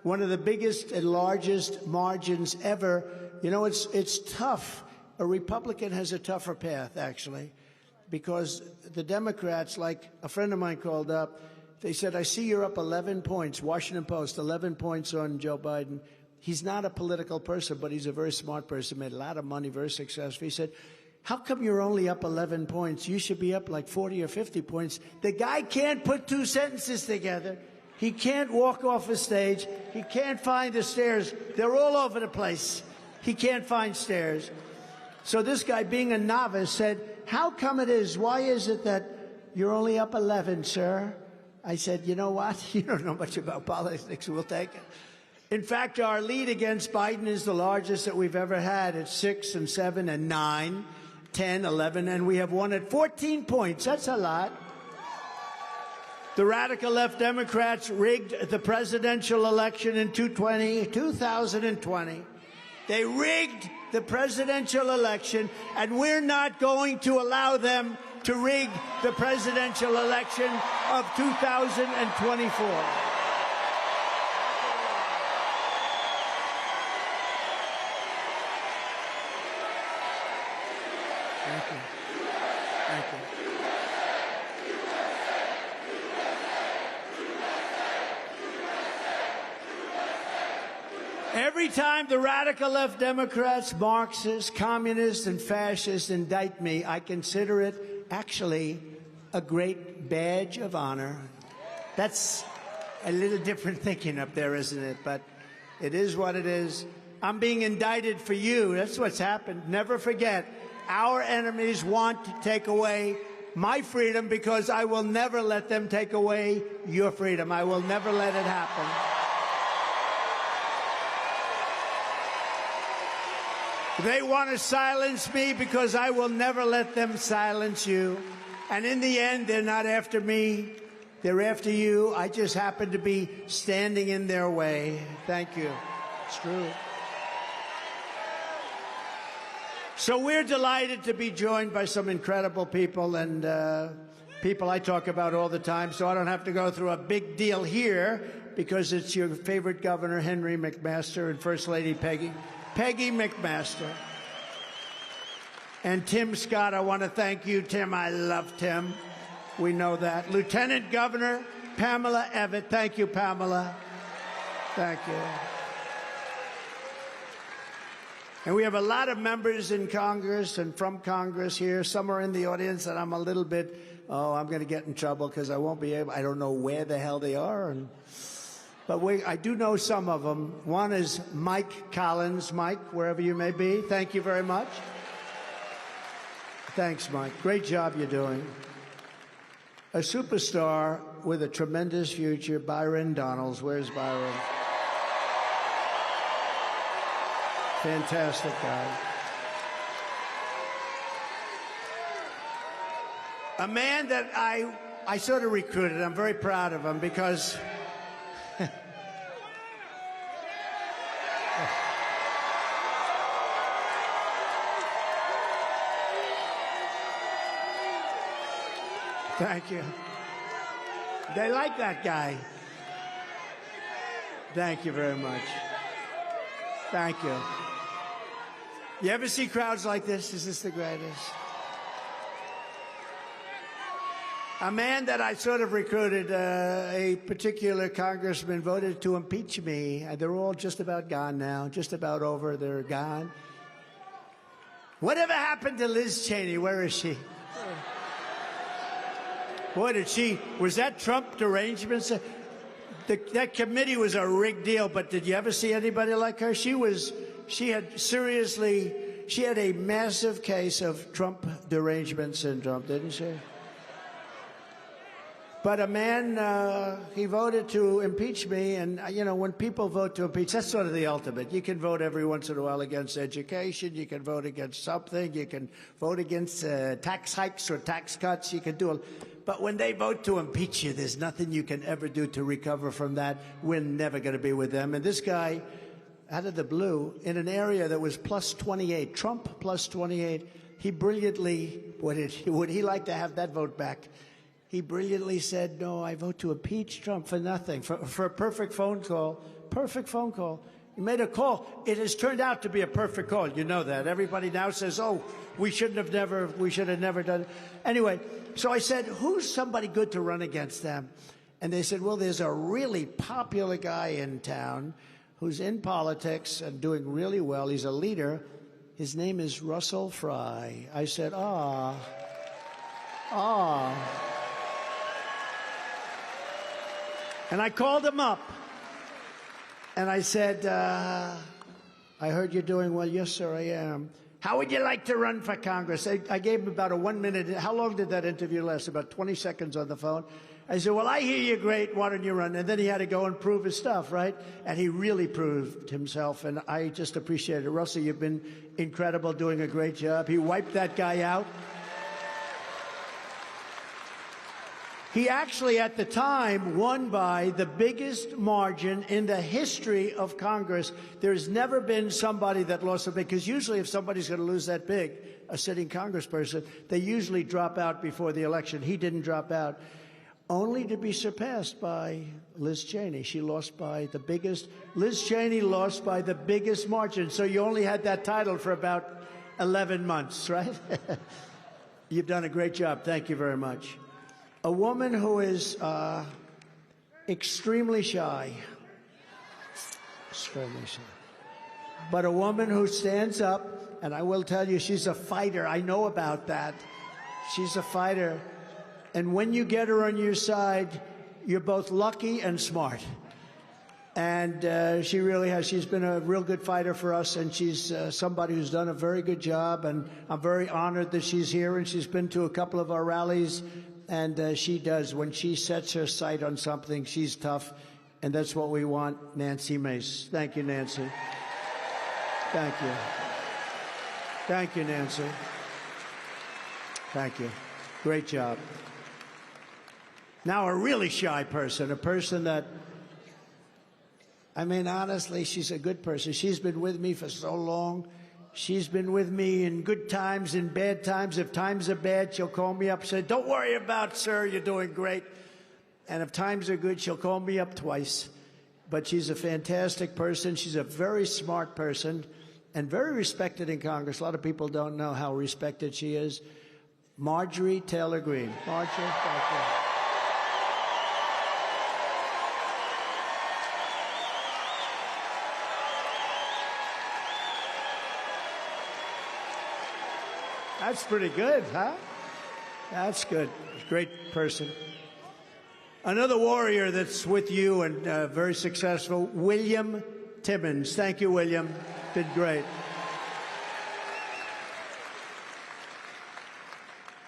S1: one of the biggest and largest margins ever. You know, it's tough. A Republican has a tougher path, actually, because the Democrats, like a friend of mine called up, they said, I see you're up 11 points, Washington Post, 11 points on Joe Biden. He's not a political person, but he's a very smart person, made a lot of money, very successful. He said, how come you're only up 11 points? You should be up like 40 or 50 points. The guy can't put 2 sentences together. He can't walk off a stage. He can't find the stairs. They're all over the place. He can't find stairs. So this guy, being a novice, said, how come it is? Why is it that you're only up 11, sir? I said, you know what? You don't know much about politics. We'll take it. In fact, our lead against Biden is the largest that we've ever had. It's 6 and 7 and 9, 10, 11, and we have won at 14 points. That's a lot. The radical left Democrats rigged the presidential election in 2020. They rigged the presidential election, and we're not going to allow them to rig the presidential election of 2024. Thank you. Thank you. Every time the radical left Democrats, Marxists, communists, and fascists indict me, I consider it actually a great badge of honor. That's a little different thinking up there, isn't it? But it is what it is. I'm being indicted for you. That's what's happened. Never forget, our enemies want to take away my freedom because I will never let them take away your freedom. I will never let it happen. They want to silence me because I will never let them silence you. And in the end, they're not after me. They're after you. I just happen to be standing in their way. Thank you. It's true. So we're delighted to be joined by some incredible people and people I talk about all the time, so I don't have to go through a big deal here because it's your favorite governor, Henry McMaster, and First Lady Peggy McMaster. And Tim Scott, I want to thank you, Tim. I love Tim. We know that. Lieutenant Governor Pamela Evett. Thank you, Pamela. Thank you. And we have a lot of members in Congress and from Congress here. Some are in the audience, and I'm a little bit, I'm going to get in trouble because I won't be able, I don't know where the hell they are. But I do know some of them. One is Mike Collins. Mike, wherever you may be, thank you very much. Thanks, Mike. Great job you're doing. A superstar with a tremendous future, Byron Donalds. Where's Byron? Fantastic guy. A man that I sort of recruited. I'm very proud of him because thank you. They like that guy. Thank you very much. Thank you. You ever see crowds like this? Is this the greatest? A man that I sort of recruited, a particular congressman voted to impeach me. They're all just about gone now, just about over. They're gone. Whatever happened to Liz Cheney? Where is she? Boy, was that Trump derangements? That committee was a rigged deal, but did you ever see anybody like her? She had a massive case of Trump derangement syndrome, didn't she? But a man, he voted to impeach me, and, you know, when people vote to impeach, that's sort of the ultimate. You can vote every once in a while against education, you can vote against something, you can vote against tax hikes or tax cuts, you can do it. But when they vote to impeach you, there's nothing you can ever do to recover from that. We're never going to be with them. And this guy, out of the blue, in an area that was plus 28, Trump plus 28, he brilliantly, would he like to have that vote back? He brilliantly said, no, I vote to impeach Trump for nothing, for a perfect phone call. Perfect phone call. He made a call. It has turned out to be a perfect call. You know that. Everybody now says, oh, we should have never done it. Anyway, so I said, who's somebody good to run against them? And they said, well, there's a really popular guy in town who's in politics and doing really well. He's a leader. His name is Russell Fry. I said, ah. And I called him up, and I said, I heard you're doing well. Yes, sir, I am. How would you like to run for Congress? I gave him about a 1 minute. How long did that interview last? About 20 seconds on the phone. I said, well, I hear you're great. Why don't you run? And then he had to go and prove his stuff, right? And he really proved himself, and I just appreciate it. Russell, you've been incredible, doing a great job. He wiped that guy out. He actually, at the time, won by the biggest margin in the history of Congress. There's never been somebody that lost so big, because usually if somebody's going to lose that big, a sitting congressperson, they usually drop out before the election. He didn't drop out, only to be surpassed by Liz Cheney. She lost by the biggest. Liz Cheney lost by the biggest margin, so you only had that title for about 11 months, right? You've done a great job. Thank you very much. A woman who is extremely shy, but a woman who stands up, and I will tell you, she's a fighter. I know about that. She's a fighter. And when you get her on your side, you're both lucky and smart. And she really has. She's been a real good fighter for us, and she's somebody who's done a very good job. And I'm very honored that she's here, and she's been to a couple of our rallies. And she does. When she sets her sight on something, she's tough. And that's what we want, Nancy Mace. Thank you, Nancy. Thank you. Thank you, Nancy. Thank you. Great job. Now, a really shy person, a person that, I mean, honestly, she's a good person. She's been with me for so long. She's been with me in good times, in bad times. If times are bad, she'll call me up and say, don't worry about it, sir, you're doing great. And if times are good, she'll call me up twice. But she's a fantastic person. She's a very smart person and very respected in Congress. A lot of people don't know how respected she is. Marjorie Taylor Greene. Marjorie, thank you. That's pretty good, huh? That's good. Great person. Another warrior that's with you and very successful, William Timmons. Thank you, William. Did great.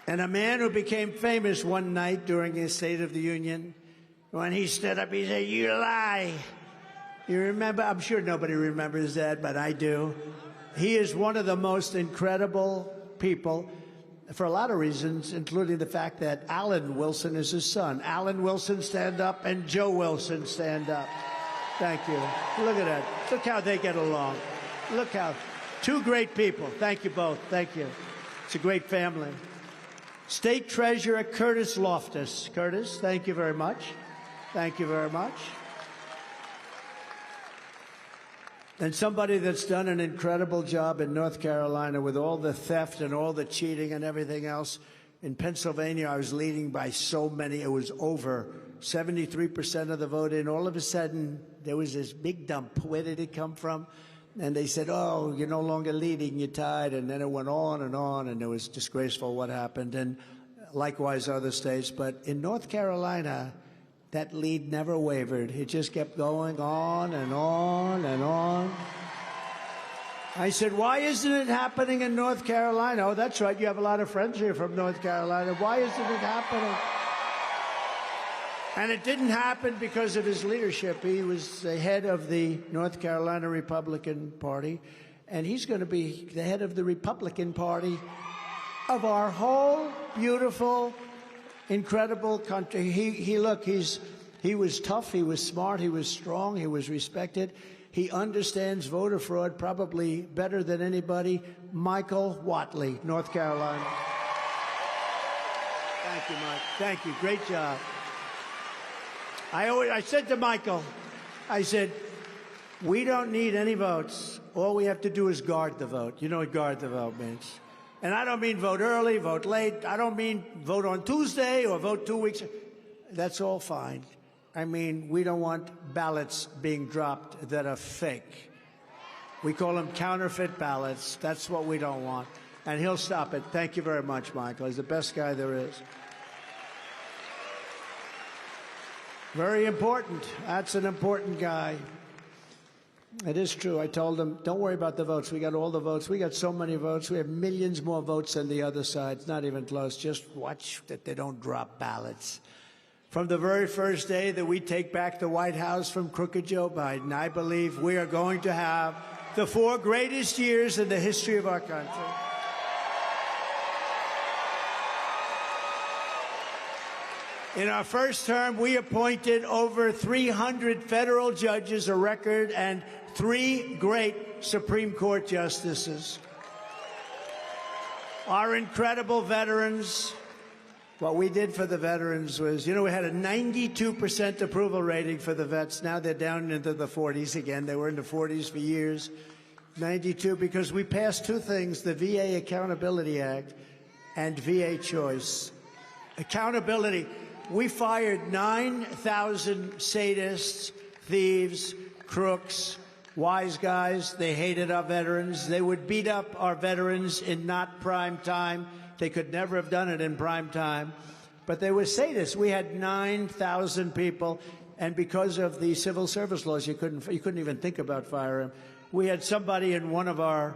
S1: And a man who became famous one night during his State of the Union, when he stood up, he said, you lie. You remember? I'm sure nobody remembers that, but I do. He is one of the most incredible people for a lot of reasons, including the fact that Alan Wilson is his son. Alan Wilson, stand up, and Joe Wilson, stand up. Thank you. Look at that. Look how they get along. Look how, two great people. Thank you both. Thank you. It's a great family. State Treasurer Curtis Loftus. Curtis, thank you very much. Thank you very much. And somebody that's done an incredible job in North Carolina with all the theft and all the cheating and everything else. In Pennsylvania, I was leading by so many. It was over 73% of the vote. And all of a sudden, there was this big dump. Where did it come from? And they said, oh, you're no longer leading, you're tied. And then it went on, and it was disgraceful what happened. And likewise, other states. But in North Carolina, that lead never wavered. It just kept going on and on and on. I said, why isn't it happening in North Carolina? Oh, that's right. You have a lot of friends here from North Carolina. Why isn't it happening? And it didn't happen because of his leadership. He was the head of the North Carolina Republican Party, and he's going to be the head of the Republican Party of our whole beautiful, incredible country. He was tough, he was smart, he was strong, he was respected. He understands voter fraud probably better than anybody. Michael Whatley, North Carolina. Thank you, Mike. Thank you. Great job. I said to Michael, I said, we don't need any votes. All we have to do is guard the vote. You know what guard the vote means. And I don't mean vote early, vote late. I don't mean vote on Tuesday or vote 2 weeks. That's all fine. I mean, we don't want ballots being dropped that are fake. We call them counterfeit ballots. That's what we don't want. And he'll stop it. Thank you very much, Michael. He's the best guy there is. Very important. That's an important guy. It is true. I told him, don't worry about the votes. We got all the votes. We got so many votes. We have millions more votes than the other side. It's not even close. Just watch that they don't drop ballots. From the very first day that we take back the White House from crooked Joe Biden, I believe we are going to have the 4 greatest years in the history of our country. In our first term, we appointed over 300 federal judges, a record, and 3 great Supreme Court justices. Our incredible veterans, what we did for the veterans was, you know, we had a 92% approval rating for the vets. Now they're down into the 40s again. They were in the 40s for years. 92 because we passed 2 things, the VA Accountability Act and VA Choice. Accountability. We fired 9,000 sadists, thieves, crooks, wise guys. They hated our veterans. They would beat up our veterans in not prime time. They could never have done it in prime time. But they were sadists. We had 9,000 people, and because of the civil service laws, you couldn't even think about firing them. We had somebody in one of our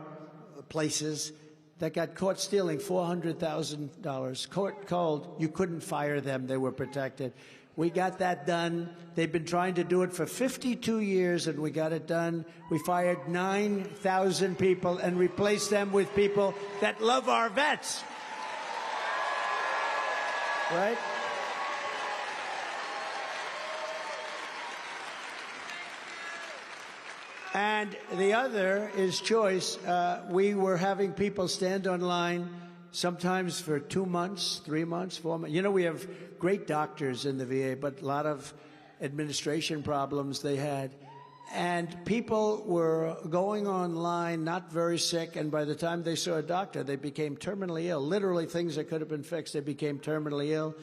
S1: places that got caught stealing $400,000. Court cold, you couldn't fire them. They were protected. We got that done. They've been trying to do it for 52 years, and we got it done. We fired 9,000 people and replaced them with people that love our vets. Right? And the other is choice. We were having people stand online sometimes for 2 months, 3 months, 4 months. You know, we have great doctors in the VA, but a lot of administration problems they had. And people were going online, not very sick, and by the time they saw a doctor, they became terminally ill. Literally things that could have been fixed, they became terminally ill.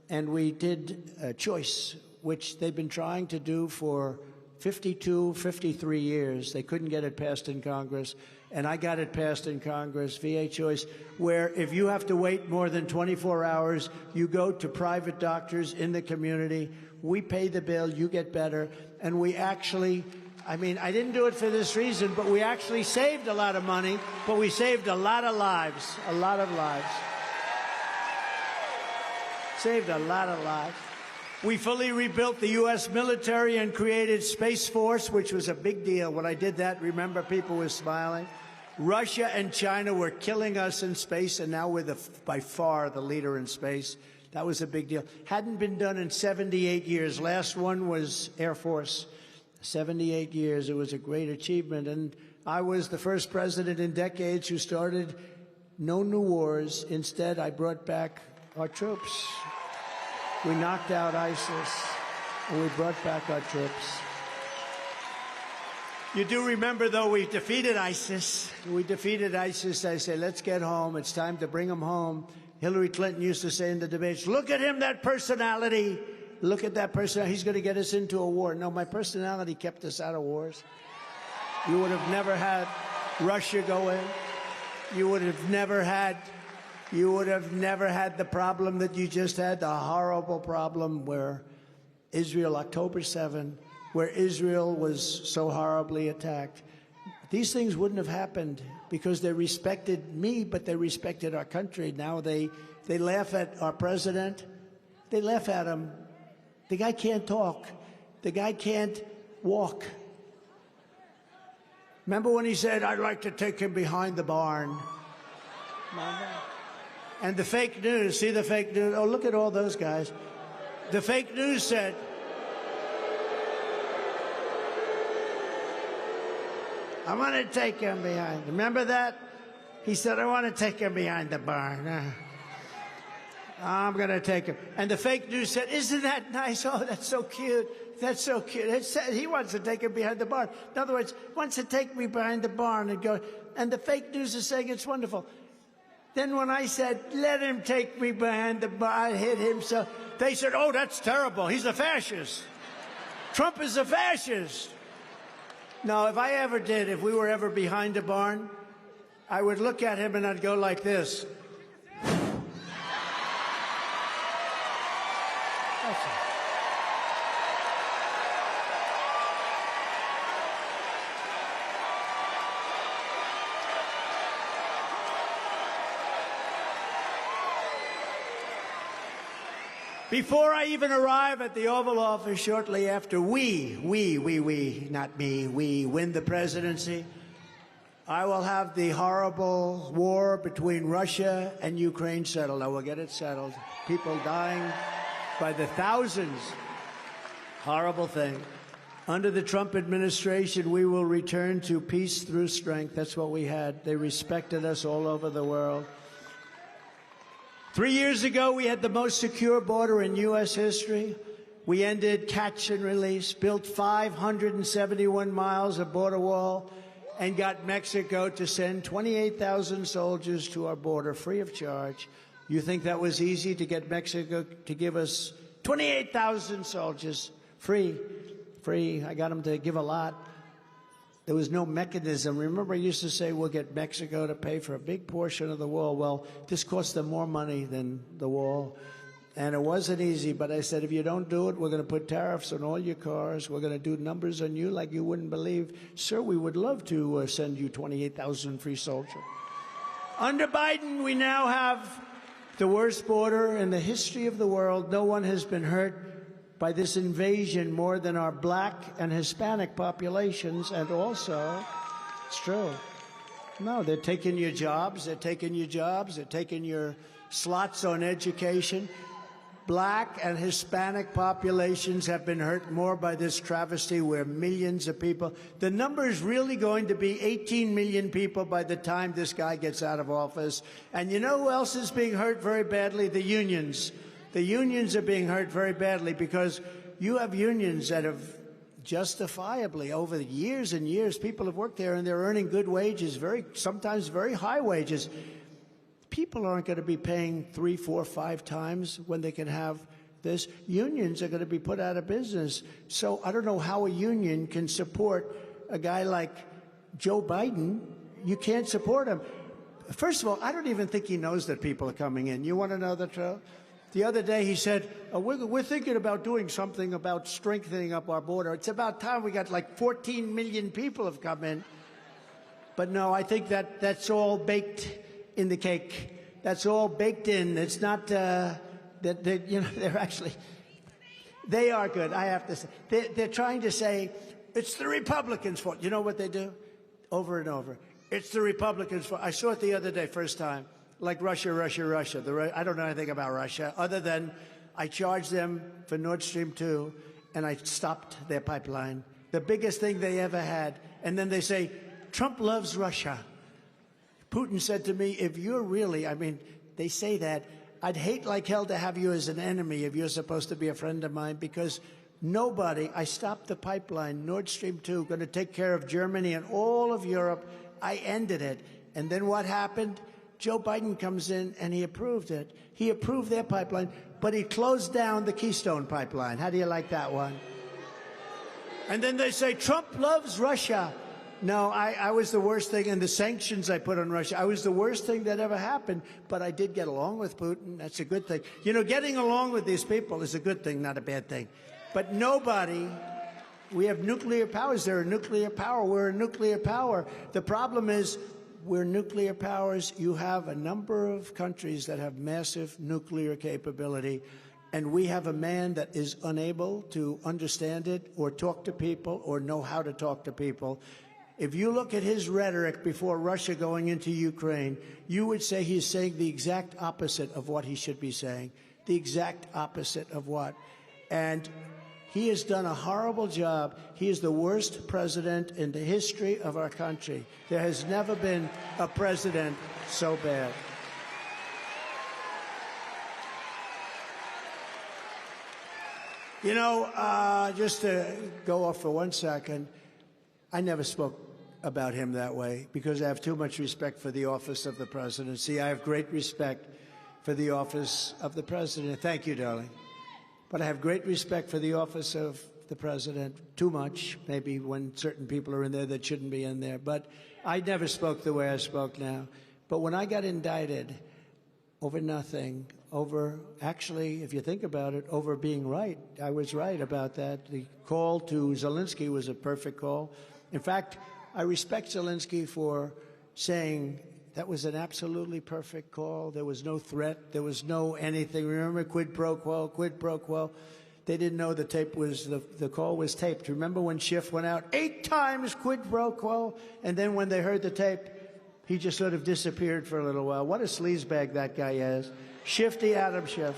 S1: And we did choice, which they've been trying to do for 52, 53 years. They couldn't get it passed in Congress, and I got it passed in Congress, VA Choice, where if you have to wait more than 24 hours, you go to private doctors in the community. We pay the bill, you get better, and we actually, I mean, I didn't do it for this reason, but we actually saved a lot of money, but we saved a lot of lives, a lot of lives. Saved a lot of lives. We fully rebuilt the U.S. military and created Space Force, which was a big deal. When I did that, remember, people were smiling. Russia and China were killing us in space, and now we're by far the leader in space. That was a big deal. Hadn't been done in 78 years. Last one was Air Force. 78 years. It was a great achievement. And I was the first president in decades who started no new wars. Instead, I brought back our troops. We knocked out ISIS, and we brought back our troops. You do remember, though, we defeated ISIS. We defeated ISIS. I say, let's get home. It's time to bring them home. Hillary Clinton used to say in the debates, look at him, that personality. Look at that person. He's going to get us into a war. No, my personality kept us out of wars. You would have never had Russia go in. You would have never had the problem that you just had, the horrible problem where Israel, October 7, where Israel was so horribly attacked. These things wouldn't have happened because they respected me, but they respected our country. Now they laugh at our president. They laugh at him. The guy can't talk. The guy can't walk. Remember when he said, I'd like to take him behind the barn? Remember? And the fake news, see the fake news? Oh, look at all those guys. The fake news said, I want to take him behind. Remember that? He said, I want to take him behind the barn. I'm going to take him. And the fake news said, isn't that nice? Oh, that's so cute. That's so cute. It said he wants to take him behind the barn. In other words, wants to take me behind the barn and go. And the fake news is saying it's wonderful. Then when I said, let him take me behind the barn, I hit him so, they said, oh, that's terrible. He's a fascist. Trump is a fascist. No, if we were ever behind a barn, I would look at him and I'd go like this. Before I even arrive at the Oval Office shortly after we, not me, we win the presidency, I will have the horrible war between Russia and Ukraine settled. I will get it settled. People dying by the thousands. Horrible thing. Under the Trump administration, we will return to peace through strength. That's what we had. They respected us all over the world. 3 years ago, we had the most secure border in U.S. history. We ended catch and release, built 571 miles of border wall, and got Mexico to send 28,000 soldiers to our border free of charge. You think that was easy to get Mexico to give us 28,000 soldiers free? Free. I got them to give a lot. There was no mechanism. Remember, I used to say we'll get Mexico to pay for a big portion of the wall. Well, this cost them more money than the wall. And it wasn't easy, but I said, if you don't do it, we're going to put tariffs on all your cars. We're going to do numbers on you like you wouldn't believe. Sir, we would love to send you 28,000 free soldiers. Under Biden, we now have the worst border in the history of the world. No one has been hurt by this invasion more than our black and Hispanic populations. And also, it's true. No, they're taking your jobs. They're taking your jobs. They're taking your slots on education. Black and Hispanic populations have been hurt more by this travesty where millions of people, the number is really going to be 18 million people by the time this guy gets out of office. And you know who else is being hurt very badly? The unions. The unions are being hurt very badly because you have unions that have justifiably over the years and years, people have worked there and they're earning good wages, sometimes very high wages. People aren't going to be paying 3, 4, 5 times when they can have this. Unions are going to be put out of business. So I don't know how a union can support a guy like Joe Biden. You can't support him. First of all, I don't even think he knows that people are coming in. You want to know the truth? The other day he said, we're thinking about doing something about strengthening up our border. It's about time. We got like 14 million people have come in. But no, I think that's all baked in the cake. That's all baked in. It's not they're actually, they are good, I have to say. They're trying to say, it's the Republicans' fault. You know what they do? Over and over. It's the Republicans' fault. I saw it the other day, first time. Like Russia. I don't know anything about Russia, other than I charged them for Nord Stream 2, and I stopped their pipeline. The biggest thing they ever had. And then they say, Trump loves Russia. Putin said to me, if you're really, they say that, I'd hate like hell to have you as an enemy if you're supposed to be a friend of mine, because I stopped the pipeline, Nord Stream 2, going to take care of Germany and all of Europe. I ended it. And then what happened? Joe Biden comes in and he approved it. He approved their pipeline, but he closed down the Keystone pipeline. How do you like that one? And then they say, Trump loves Russia. No, I was the worst thing, and the sanctions I put on Russia, I was the worst thing that ever happened, but I did get along with Putin. That's a good thing. You know, getting along with these people is a good thing, not a bad thing. But we have nuclear powers. They're a nuclear power. We're a nuclear power. The problem is, we're nuclear powers. You have a number of countries that have massive nuclear capability. And we have a man that is unable to understand it or talk to people or know how to talk to people. If you look at his rhetoric before Russia going into Ukraine, you would say he's saying the exact opposite of what he should be saying, the exact opposite of what. And he has done a horrible job. He is the worst president in the history of our country. There has never been a president so bad. You know, just to go off for 1 second, I never spoke about him that way because I have too much respect for the office of the presidency. I have great respect for the office of the president. Thank you, darling. But I have great respect for the office of the president, too much, maybe when certain people are in there that shouldn't be in there. But I never spoke the way I spoke now. But when I got indicted over nothing, over, actually, if you think about it, over being right. I was right about that. The call to Zelensky was a perfect call. In fact, I respect Zelensky for saying that was an absolutely perfect call. There was no threat. There was no anything. Remember, quid pro quo, quid pro quo. They didn't know the tape was, the call was taped. Remember when Schiff went out 8 times quid pro quo? And then when they heard the tape, he just sort of disappeared for a little while. What a sleazebag that guy is. Shifty Adam Schiff.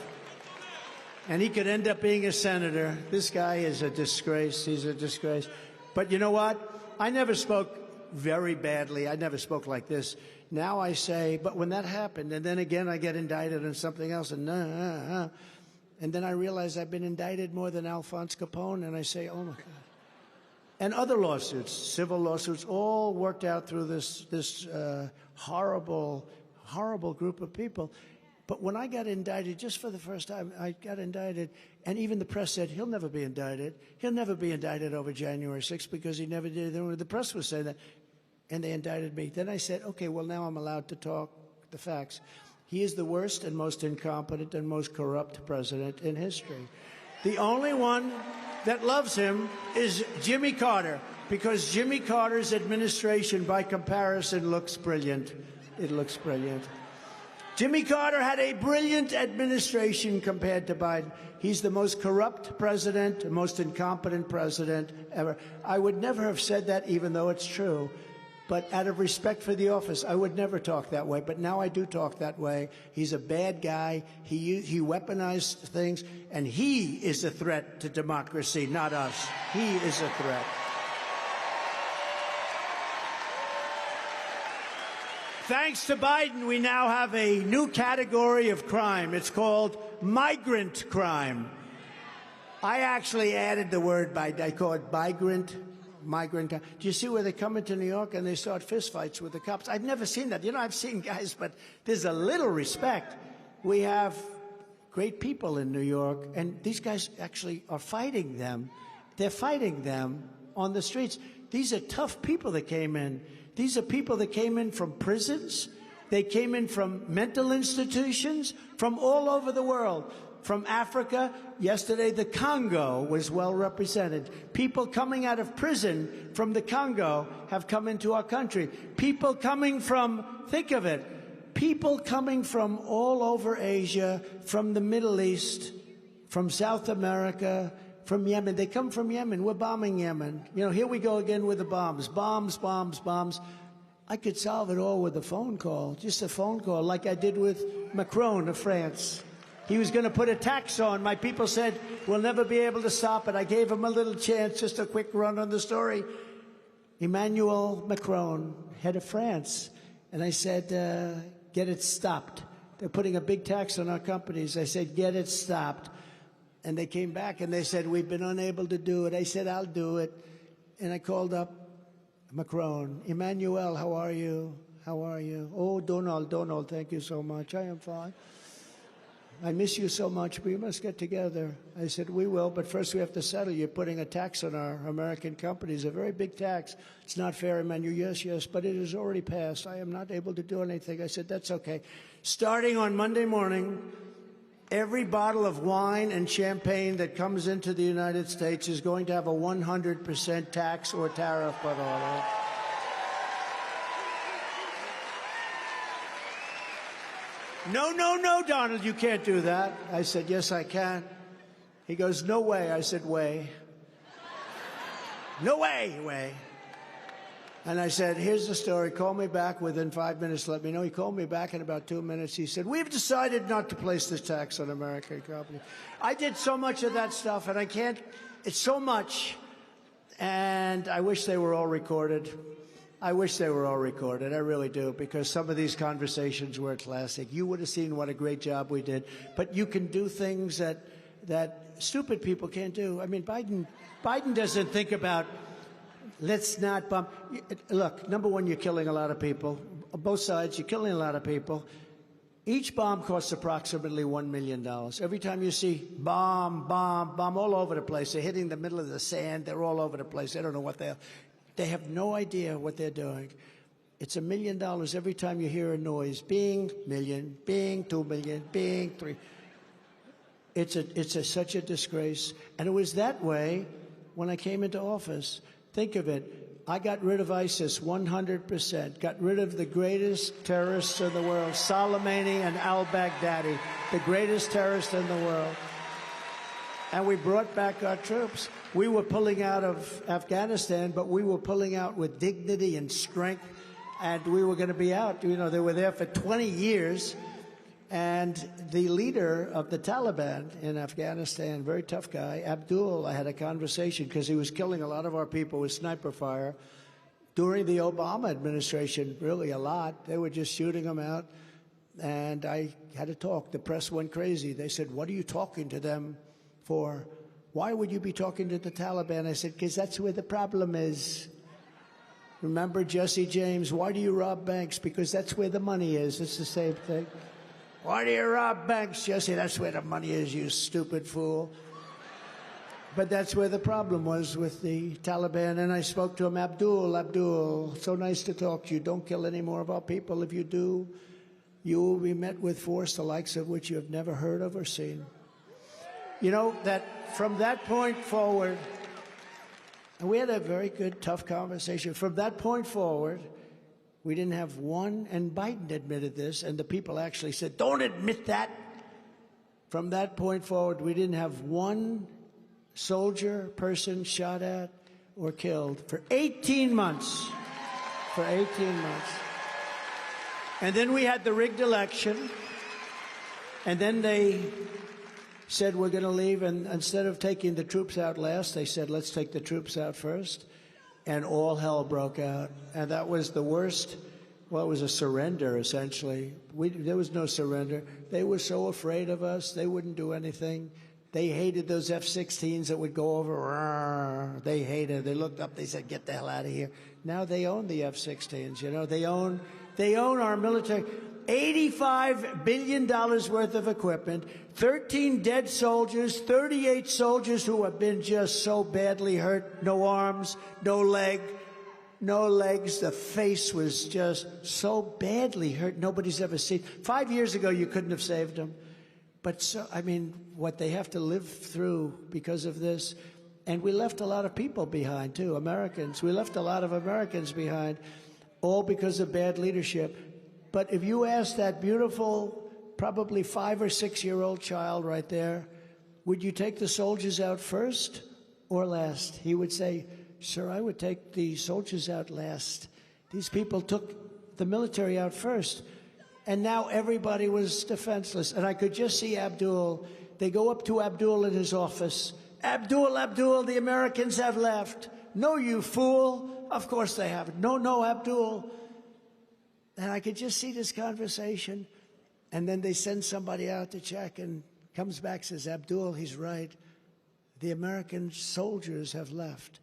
S1: And he could end up being a senator. This guy is a disgrace. He's a disgrace. But you know what? I never spoke very badly. I never spoke like this. Now I say, but when that happened, and then again I get indicted on something else, and then I realize I've been indicted more than Alphonse Capone, and I say, oh my God. And other lawsuits, civil lawsuits, all worked out through this horrible, horrible group of people. But when I got indicted, just for the first time, I got indicted, and even the press said, he'll never be indicted. He'll never be indicted over January 6th because he never did it. The press was saying that, and they indicted me. Then I said, okay, well, now I'm allowed to talk the facts. He is the worst and most incompetent and most corrupt president in history. The only one that loves him is Jimmy Carter, because Jimmy Carter's administration, by comparison, looks brilliant. It looks brilliant. Jimmy Carter had a brilliant administration compared to Biden. He's the most corrupt president, the most incompetent president ever. I would never have said that, even though it's true. But out of respect for the office, I would never talk that way. But now I do talk that way. He's a bad guy. He weaponized things. And he is a threat to democracy, not us. He is a threat. Thanks to Biden, we now have a new category of crime. It's called migrant crime. I actually added the word, I call it migrant. Do you see where they come into New York and they start fistfights with the cops? I've never seen that. You know, I've seen guys, but there's a little respect. We have great people in New York, and these guys actually are fighting them. They're fighting them on the streets. These are tough people that came in. These are people that came in from prisons. They came in from mental institutions, from all over the world. From Africa, yesterday the Congo was well represented. People coming out of prison from the Congo have come into our country. People coming from, think of it, people coming from all over Asia, from the Middle East, from South America, from Yemen. They come from Yemen. We're bombing Yemen. You know, here we go again with the bombs. Bombs, bombs, bombs. I could solve it all with a phone call, just a phone call, like I did with Macron of France. He was going to put a tax on. My people said, we'll never be able to stop it. I gave him a little chance, just a quick run on the story. Emmanuel Macron, head of France. And I said, get it stopped. They're putting a big tax on our companies. I said, get it stopped. And they came back and they said, we've been unable to do it. I said, I'll do it. And I called up Macron. Emmanuel, how are you? How are you? Oh, Donald, thank you so much. I am fine. I miss you so much. We must get together. I said, we will, but first we have to settle. You're putting a tax on our American companies, a very big tax. It's not fair, Emmanuel. Yes, yes, but it has already passed. I am not able to do anything. I said, that's okay. Starting on Monday morning, every bottle of wine and champagne that comes into the United States is going to have a 100% tax or tariff put on it. No, no, no, Donald, you can't do that. I said, yes, I can. He goes, no way. I said, way. No way, way. And I said, here's the story. Call me back within 5 minutes. Let me know. He called me back in about 2 minutes. He said, we've decided not to place this tax on American companies. I did so much of that stuff, and I can't. It's so much. And I wish they were all recorded. I wish they were all recorded. I really do, because some of these conversations were classic. You would have seen what a great job we did. But you can do things that stupid people can't do. I mean, Biden doesn't think about, let's not bomb. Look, number one, you're killing a lot of people. On both sides, you're killing a lot of people. Each bomb costs approximately $1 million. Every time you see bomb, bomb, bomb all over the place, they're hitting the middle of the sand. They're all over the place. They don't know what they have no idea what they're doing. It's $1 million every time you hear a noise. Bing, million, bing, 2 million, bing, 3. It's such a disgrace. And it was that way when I came into office. Think of it. I got rid of ISIS 100%, got rid of the greatest terrorists in the world, Soleimani and al-Baghdadi, the greatest terrorists in the world. And we brought back our troops. We were pulling out of Afghanistan, but we were pulling out with dignity and strength, and we were going to be out. You know, they were there for 20 years, and the leader of the Taliban in Afghanistan, very tough guy, Abdul, I had a conversation because he was killing a lot of our people with sniper fire. During the Obama administration, really a lot. They were just shooting them out, and I had to talk. The press went crazy. They said, what are you talking to them for? Why would you be talking to the Taliban? I said, because that's where the problem is. Remember Jesse James, why do you rob banks? Because that's where the money is. It's the same thing. Why do you rob banks, Jesse? That's where the money is, you stupid fool. But that's where the problem was with the Taliban. And I spoke to him, Abdul, so nice to talk to you. Don't kill any more of our people. If you do, you will be met with force the likes of which you have never heard of or seen. You know, that from that point forward, and we had a very good, tough conversation. From that point forward, we didn't have one, and Biden admitted this, and the people actually said, don't admit that. From that point forward, we didn't have one soldier, person shot at or killed for 18 months. For 18 months. And then we had the rigged election, and then they said we're going to leave, and instead of taking the troops out last, they said let's take the troops out first, and all hell broke out. And that was the worst. Well, it was a surrender, essentially. There was no surrender. They were so afraid of us, they wouldn't do anything. They hated those F-16s that would go over. They hated it. They looked up, they said, get the hell out of here. Now they own the F-16s, you know. They own our military. $85 billion worth of equipment, 13 dead soldiers, 38 soldiers who have been just so badly hurt, no arms, no legs. The face was just so badly hurt, nobody's ever seen. 5 years ago, you couldn't have saved them. But, so, I mean, what they have to live through because of this. And we left a lot of people behind, too, Americans. We left a lot of Americans behind, all because of bad leadership. But if you ask that beautiful, probably 5 or 6 year old child right there, would you take the soldiers out first or last? He would say, sir, I would take the soldiers out last. These people took the military out first. And now everybody was defenseless. And I could just see Abdul. They go up to Abdul in his office. Abdul, the Americans have left. No, you fool. Of course they haven't. No, Abdul. And I could just see this conversation. And then they send somebody out to check and comes back, says, Abdul, he's right. The American soldiers have left.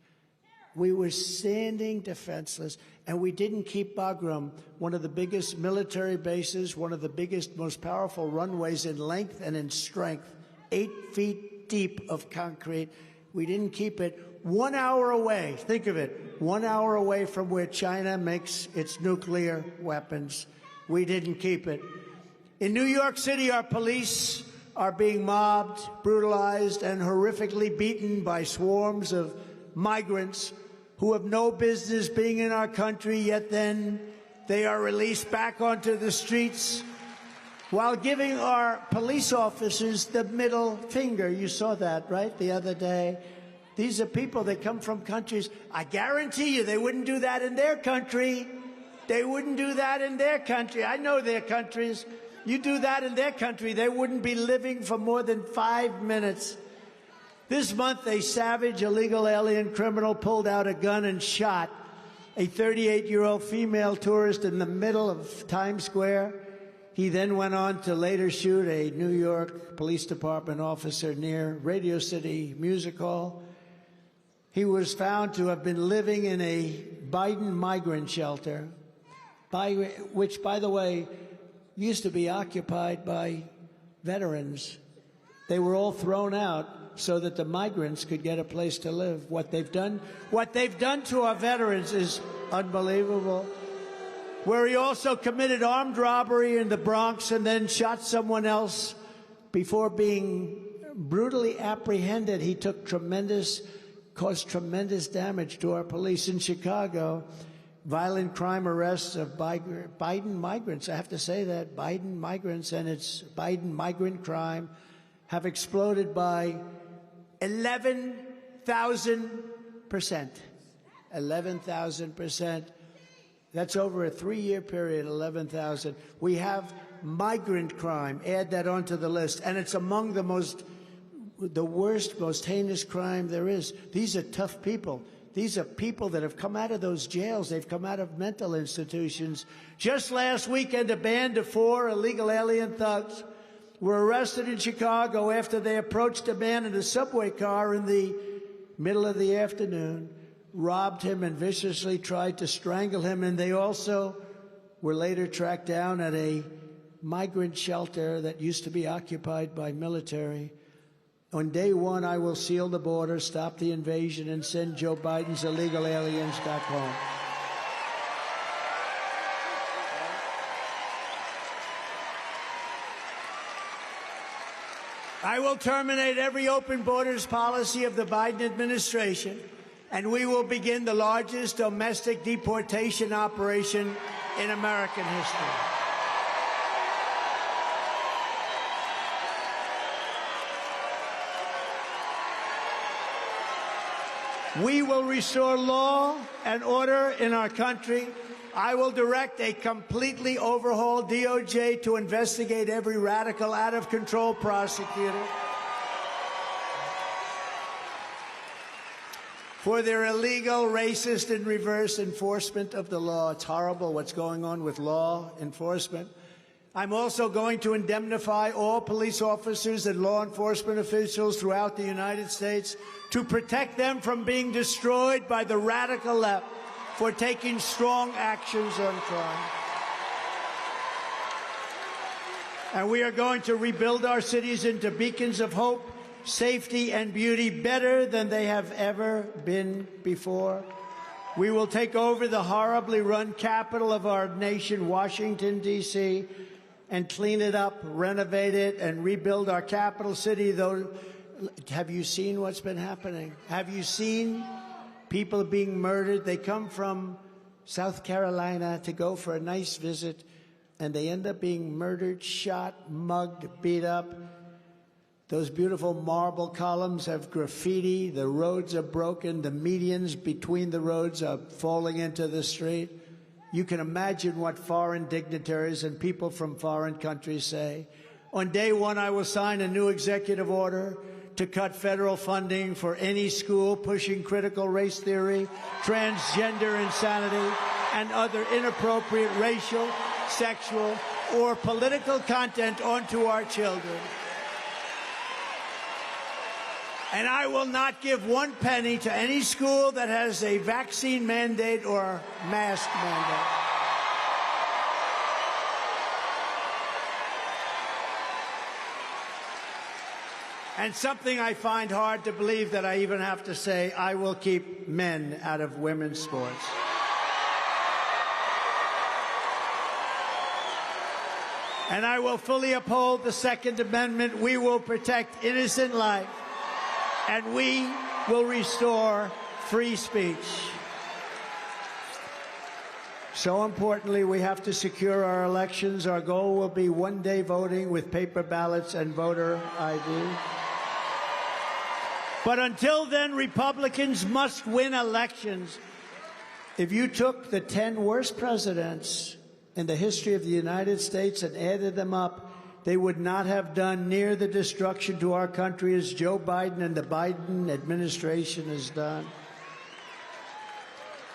S1: We were standing defenseless, and we didn't keep Bagram, one of the biggest military bases, one of the biggest, most powerful runways in length and in strength, 8 feet deep of concrete. We didn't keep it 1 hour away. Think of it, 1 hour away from where China makes its nuclear weapons. We didn't keep it. In New York City, our police are being mobbed, brutalized, and horrifically beaten by swarms of migrants who have no business being in our country, yet then they are released back onto the streets. while giving our police officers the middle finger. You saw that, right, the other day? These are people that come from countries, I guarantee you they wouldn't do that in their country. They wouldn't do that in their country. I know their countries. You do that in their country, they wouldn't be living for more than 5 minutes. This month, a savage illegal alien criminal pulled out a gun and shot a 38-year-old female tourist in the middle of Times Square. He then went on to later shoot a New York Police Department officer near Radio City Music Hall. He was found to have been living in a Biden migrant shelter, which, by the way, used to be occupied by veterans. They were all thrown out so that the migrants could get a place to live. What they've done to our veterans is unbelievable. Where he also committed armed robbery in the Bronx and then shot someone else before being brutally apprehended. He caused tremendous damage to our police. In Chicago, violent crime arrests of Biden migrants, I have to say that, Biden migrants, and it's Biden migrant crime, have exploded by 11,000%. 11,000%. That's over a 3-year period, 11,000. We have migrant crime. Add that onto the list. And it's among the worst, most heinous crime there is. These are tough people. These are people that have come out of those jails. They've come out of mental institutions. Just last weekend, a band of 4 illegal alien thugs were arrested in Chicago after they approached a man in a subway car in the middle of the afternoon, robbed him and viciously tried to strangle him. And they also were later tracked down at a migrant shelter that used to be occupied by military. On day one, I will seal the border, stop the invasion, and send Joe Biden's illegal aliens back home. I will terminate every open borders policy of the Biden administration, and we will begin the largest domestic deportation operation in American history. We will restore law and order in our country. I will direct a completely overhauled DOJ to investigate every radical, out-of-control prosecutor for their illegal, racist, and reverse enforcement of the law. It's horrible what's going on with law enforcement. I'm also going to indemnify all police officers and law enforcement officials throughout the United States to protect them from being destroyed by the radical left for taking strong actions on crime. And we are going to rebuild our cities into beacons of hope, safety, and beauty better than they have ever been before. We will take over the horribly run capital of our nation, Washington, D.C., and clean it up, renovate it, and rebuild our capital city. Though, have you seen what's been happening? Have you seen people being murdered? They come from South Carolina to go for a nice visit, and they end up being murdered, shot, mugged, beat up. Those beautiful marble columns have graffiti. The roads are broken. The medians between the roads are falling into the street. You can imagine what foreign dignitaries and people from foreign countries say. On day one, I will sign a new executive order to cut federal funding for any school pushing critical race theory, transgender insanity, and other inappropriate racial, sexual, or political content onto our children. And I will not give 1 penny to any school that has a vaccine mandate or mask mandate. And something I find hard to believe that I even have to say, I will keep men out of women's sports. And I will fully uphold the Second Amendment. We will protect innocent life. And we will restore free speech. So importantly, we have to secure our elections. Our goal will be one-day voting with paper ballots and voter ID. But until then, Republicans must win elections. If you took the 10 worst presidents in the history of the United States and added them up, they would not have done near the destruction to our country as Joe Biden and the Biden administration has done.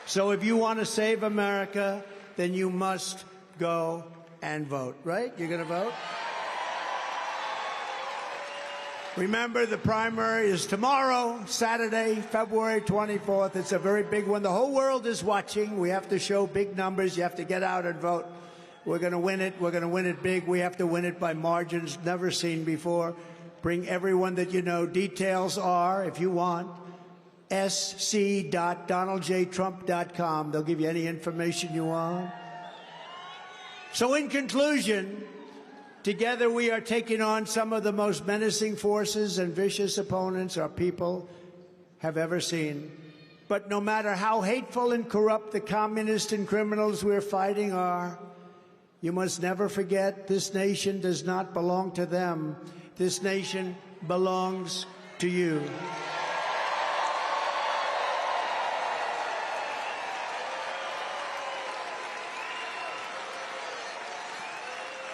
S1: So if you want to save America, then you must go and vote, right? You're going to vote? Remember, the primary is tomorrow, Saturday, February 24th. It's a very big one. The whole world is watching. We have to show big numbers. You have to get out and vote. We're going to win it. We're going to win it big. We have to win it by margins never seen before. Bring everyone that you know. Details are, if you want, sc.donaldjtrump.com. They'll give you any information you want. So in conclusion, together we are taking on some of the most menacing forces and vicious opponents our people have ever seen. But no matter how hateful and corrupt the communists and criminals we're fighting are, you must never forget this nation does not belong to them. This nation belongs to you.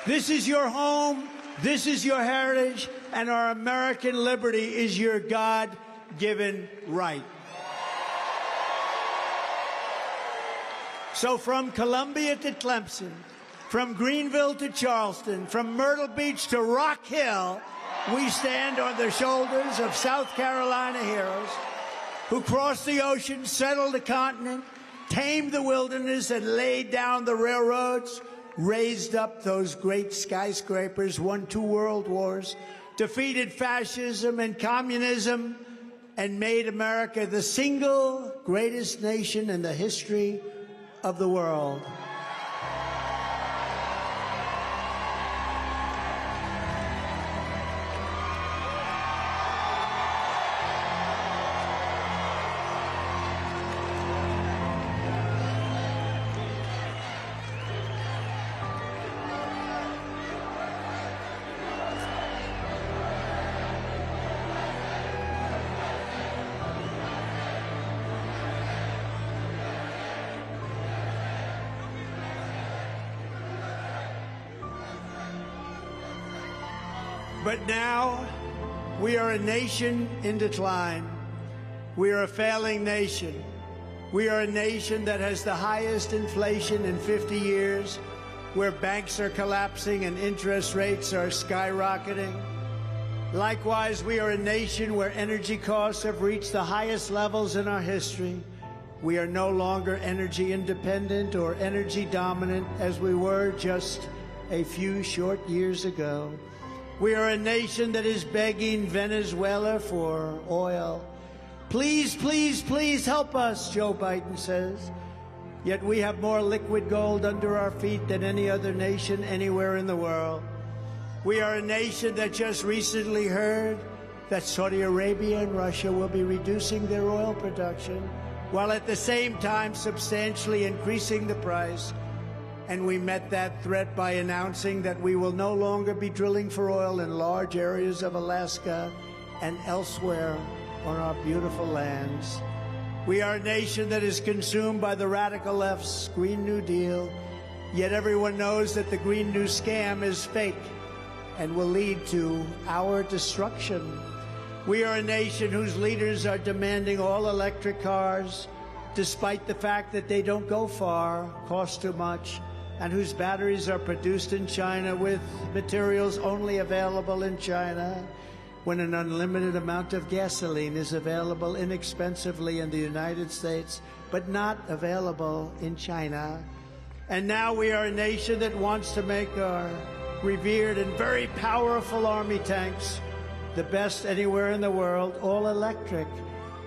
S1: This is your home, this is your heritage, and our American liberty is your God-given right. So from Columbia to Clemson, from Greenville to Charleston, from Myrtle Beach to Rock Hill, we stand on the shoulders of South Carolina heroes who crossed the ocean, settled the continent, tamed the wilderness, and laid down the railroads, raised up those great skyscrapers, won 2 world wars, defeated fascism and communism, and made America the single greatest nation in the history of the world. But now, we are a nation in decline. We are a failing nation. We are a nation that has the highest inflation in 50 years, where banks are collapsing and interest rates are skyrocketing. Likewise, we are a nation where energy costs have reached the highest levels in our history. We are no longer energy independent or energy dominant as we were just a few short years ago. We are a nation that is begging Venezuela for oil. Please, please, please help us, Joe Biden says. Yet we have more liquid gold under our feet than any other nation anywhere in the world. We are a nation that just recently heard that Saudi Arabia and Russia will be reducing their oil production, while at the same time substantially increasing the price. And we met that threat by announcing that we will no longer be drilling for oil in large areas of Alaska and elsewhere on our beautiful lands. We are a nation that is consumed by the radical left's Green New Deal, yet everyone knows that the Green New scam is fake and will lead to our destruction. We are a nation whose leaders are demanding all electric cars, despite the fact that they don't go far, cost too much, and whose batteries are produced in China with materials only available in China, when an unlimited amount of gasoline is available inexpensively in the United States, but not available in China. And now we are a nation that wants to make our revered and very powerful Army tanks the best anywhere in the world, all electric,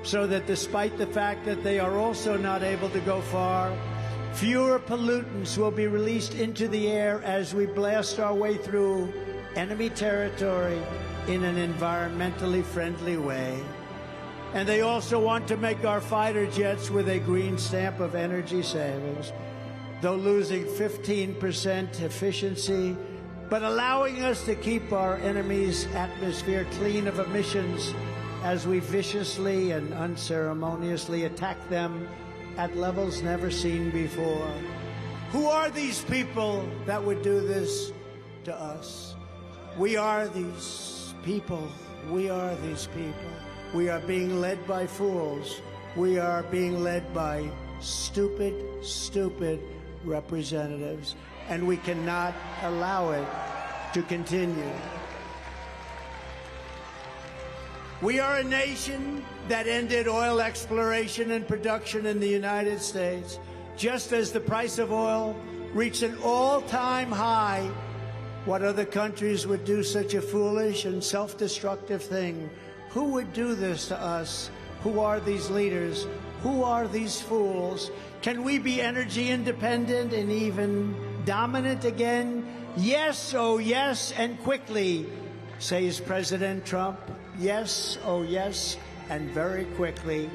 S1: so that despite the fact that they are also not able to go far, fewer pollutants will be released into the air as we blast our way through enemy territory in an environmentally friendly way. And they also want to make our fighter jets with a green stamp of energy savings. though losing 15% efficiency, but allowing us to keep our enemy's atmosphere clean of emissions as we viciously and unceremoniously attack them at levels never seen before. Who are these people that would do this to us? We are these people. We are these people. We are being led by fools. We are being led by stupid, stupid representatives, and we cannot allow it to continue. We are a nation that ended oil exploration and production in the United States just as the price of oil reached an all-time high. What other countries would do such a foolish and self-destructive thing? Who would do this to us? Who are these leaders? Who are these fools? Can we be energy independent and even dominant again? Yes, oh yes, and quickly, says President Trump. Yes, oh yes, and very quickly.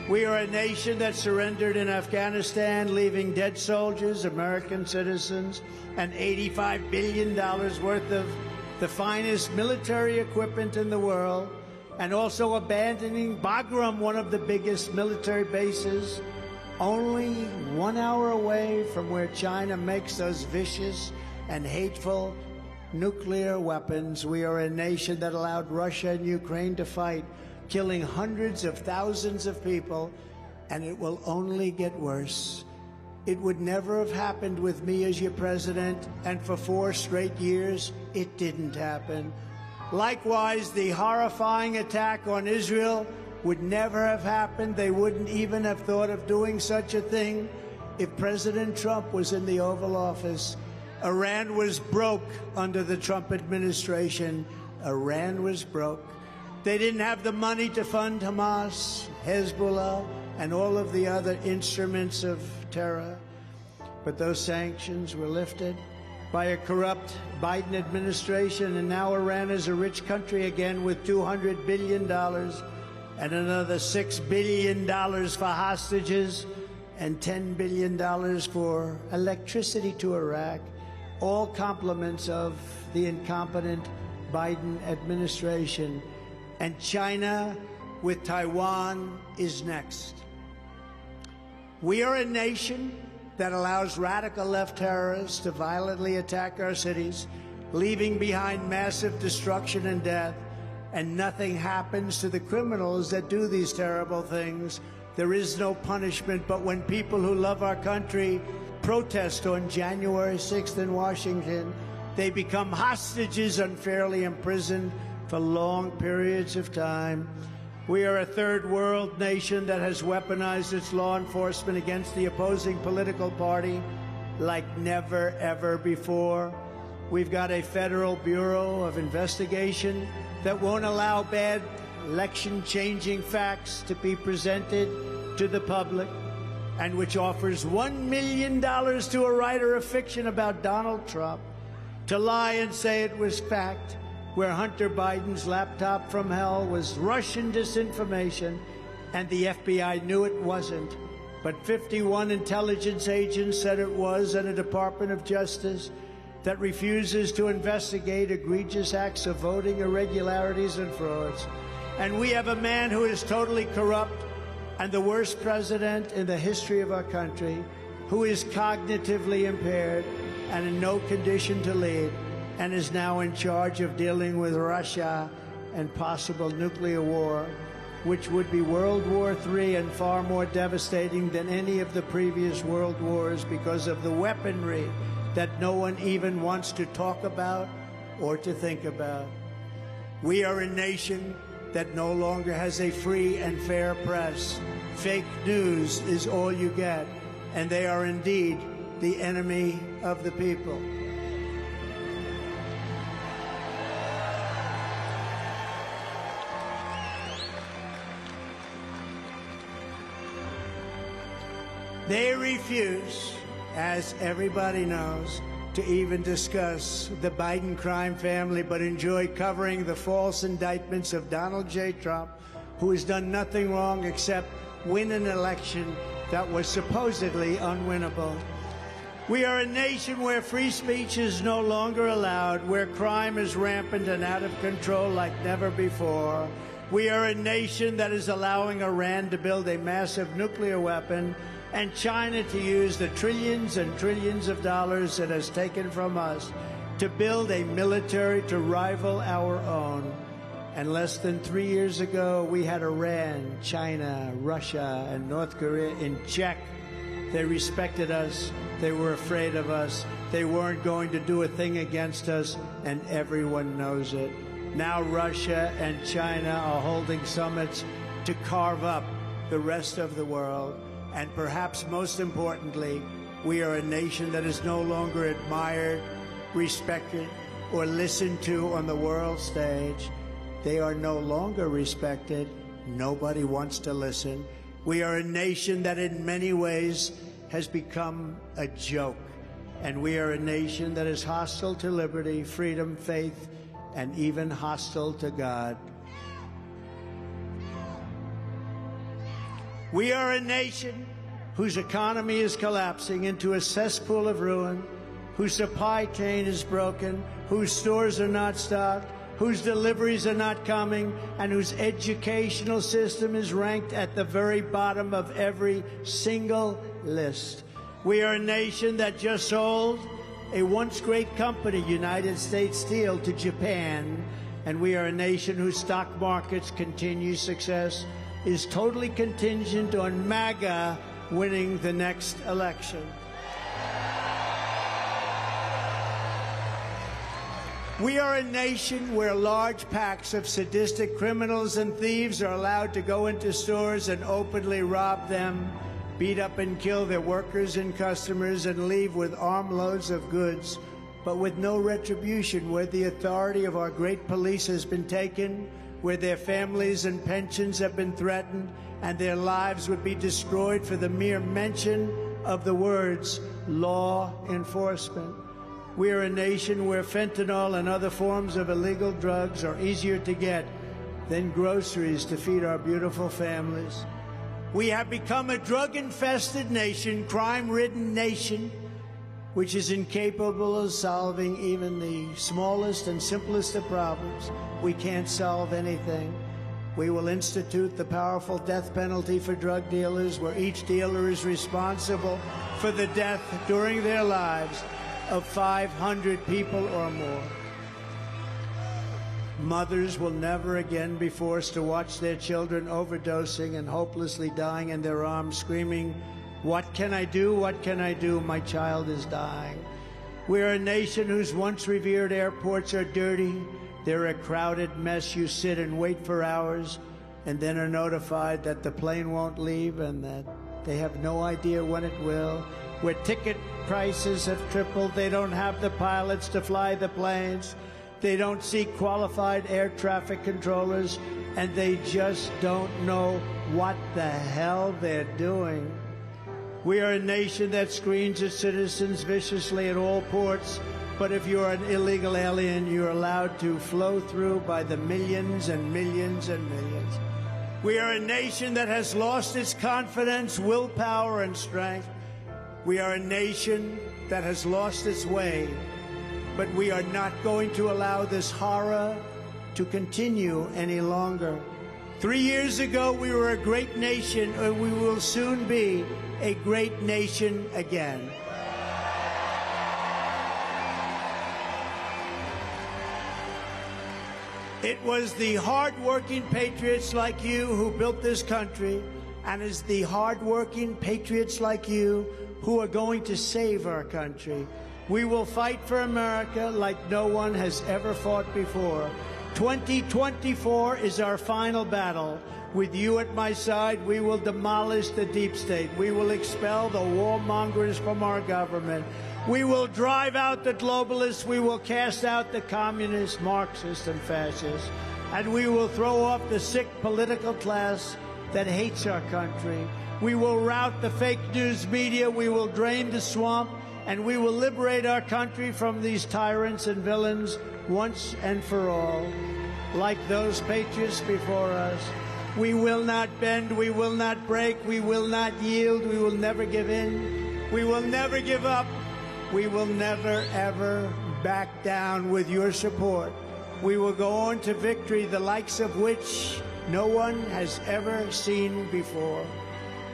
S1: We are a nation that surrendered in Afghanistan, leaving dead soldiers, American citizens, and $85 billion worth of the finest military equipment in the world, and also abandoning Bagram, one of the biggest military bases, only 1 hour away from where China makes those vicious and hateful nuclear weapons. We are a nation that allowed Russia and Ukraine to fight, killing hundreds of thousands of people, and it will only get worse. It would never have happened with me as your president, and for 4 straight years, it didn't happen. Likewise, the horrifying attack on Israel would never have happened. They wouldn't even have thought of doing such a thing if President Trump was in the Oval Office. Iran was broke under the Trump administration. Iran was broke. They didn't have the money to fund Hamas, Hezbollah, and all of the other instruments of terror. But those sanctions were lifted by a corrupt Biden administration, and now Iran is a rich country again with $200 billion and another $6 billion for hostages and $10 billion for electricity to Iraq, all compliments of the incompetent Biden administration. And China with Taiwan is next. We are a nation that allows radical left terrorists to violently attack our cities, leaving behind massive destruction and death, and nothing happens to the criminals that do these terrible things. There is no punishment, but when people who love our country protest on January 6th in Washington, they become hostages unfairly imprisoned for long periods of time. We are a third world nation that has weaponized its law enforcement against the opposing political party like never, ever before. We've got a Federal Bureau of Investigation that won't allow bad election-changing facts to be presented to the public, and which offers $1 million to a writer of fiction about Donald Trump to lie and say it was fact, where Hunter Biden's laptop from hell was Russian disinformation, and the FBI knew it wasn't. But 51 intelligence agents said it was, and a Department of Justice that refuses to investigate egregious acts of voting irregularities and frauds. And we have a man who is totally corrupt and the worst president in the history of our country, who is cognitively impaired and in no condition to lead, and is now in charge of dealing with Russia and possible nuclear war, which would be World War III and far more devastating than any of the previous world wars because of the weaponry that no one even wants to talk about or to think about. We are a nation that no longer has a free and fair press. Fake news is all you get, and they are indeed the enemy of the people. They refuse, as everybody knows, to even discuss the Biden crime family, but enjoy covering the false indictments of Donald J. Trump, who has done nothing wrong except win an election that was supposedly unwinnable. We are a nation where free speech is no longer allowed, where crime is rampant and out of control like never before. We are a nation that is allowing Iran to build a massive nuclear weapon and China to use the trillions and trillions of dollars it has taken from us to build a military to rival our own. And less than 3 years ago, we had Iran, China, Russia, and North Korea in check. They respected us. They were afraid of us. They weren't going to do a thing against us, and everyone knows it. Now Russia and China are holding summits to carve up the rest of the world. And perhaps most importantly, we are a nation that is no longer admired, respected, or listened to on the world stage. They are no longer respected. Nobody wants to listen. We are a nation that in many ways has become a joke. And we are a nation that is hostile to liberty, freedom, faith, and even hostile to God. We are a nation whose economy is collapsing into a cesspool of ruin, whose supply chain is broken, whose stores are not stocked, whose deliveries are not coming, and whose educational system is ranked at the very bottom of every single list. We are a nation that just sold a once great company, United States Steel, to Japan, and we are a nation whose stock market's continued success is totally contingent on MAGA winning the next election. We are a nation where large packs of sadistic criminals and thieves are allowed to go into stores and openly rob them, beat up and kill their workers and customers, and leave with armloads of goods, but with no retribution, where the authority of our great police has been taken, where their families and pensions have been threatened, and their lives would be destroyed for the mere mention of the words law enforcement. We are a nation where fentanyl and other forms of illegal drugs are easier to get than groceries to feed our beautiful families. We have become a drug-infested nation, crime-ridden nation, which is incapable of solving even the smallest and simplest of problems. We can't solve anything. We will institute the powerful death penalty for drug dealers, where each dealer is responsible for the death during their lives of 500 people or more. Mothers will never again be forced to watch their children overdosing and hopelessly dying in their arms, screaming, "What can I do? What can I do? My child is dying." We're a nation whose once revered airports are dirty. They're a crowded mess. You sit and wait for hours and then are notified that the plane won't leave and that they have no idea when it will. Where ticket prices have tripled. They don't have the pilots to fly the planes. They don't see qualified air traffic controllers, and they just don't know what the hell they're doing. We are a nation that screens its citizens viciously at all ports, but if you're an illegal alien, you're allowed to flow through by the millions and millions and millions. We are a nation that has lost its confidence, willpower, and strength. We are a nation that has lost its way, but we are not going to allow this horror to continue any longer. 3 years ago, we were a great nation, and we will soon be a great nation again. It was the hard-working patriots like you who built this country, and it's the hard-working patriots like you who are going to save our country. We will fight for America like no one has ever fought before. 2024 is our final battle. With you at my side, we will demolish the deep state. We will expel the warmongers from our government. We will drive out the globalists. We will cast out the communists, Marxists, and fascists. And we will throw off the sick political class that hates our country. We will rout the fake news media. We will drain the swamp. And we will liberate our country from these tyrants and villains once and for all. Like those patriots before us, we will not bend, we will not break, we will not yield, we will never give in, we will never give up, We will never, ever back down with your support. We will go on to victory, the likes of which no one has ever seen before.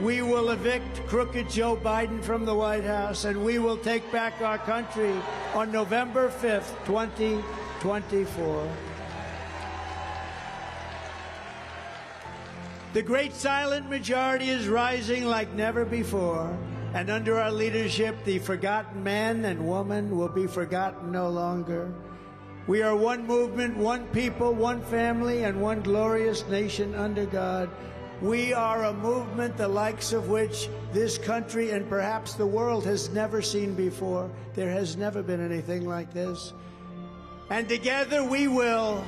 S1: We will evict crooked Joe Biden from the White House, and we will take back our country on November 5th, 2024. The great silent majority is rising like never before, and under our leadership, the forgotten man and woman will be forgotten no longer. We are one movement, one people, one family, and one glorious nation under God. We are a movement the likes of which this country and perhaps the world has never seen before. There has never been anything like this. And together we will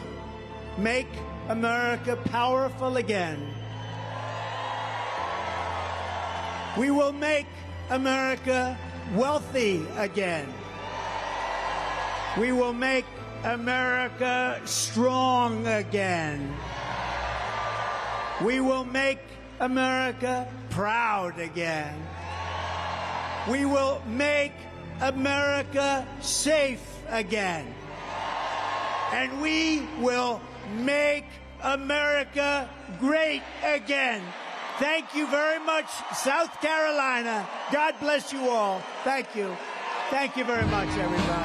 S1: make America powerful again. We will make America wealthy again. We will make America strong again. We will make America proud again. We will make America safe again. And we will make America great again. Thank you very much, South Carolina. God bless you all. Thank you. Thank you very much, everybody.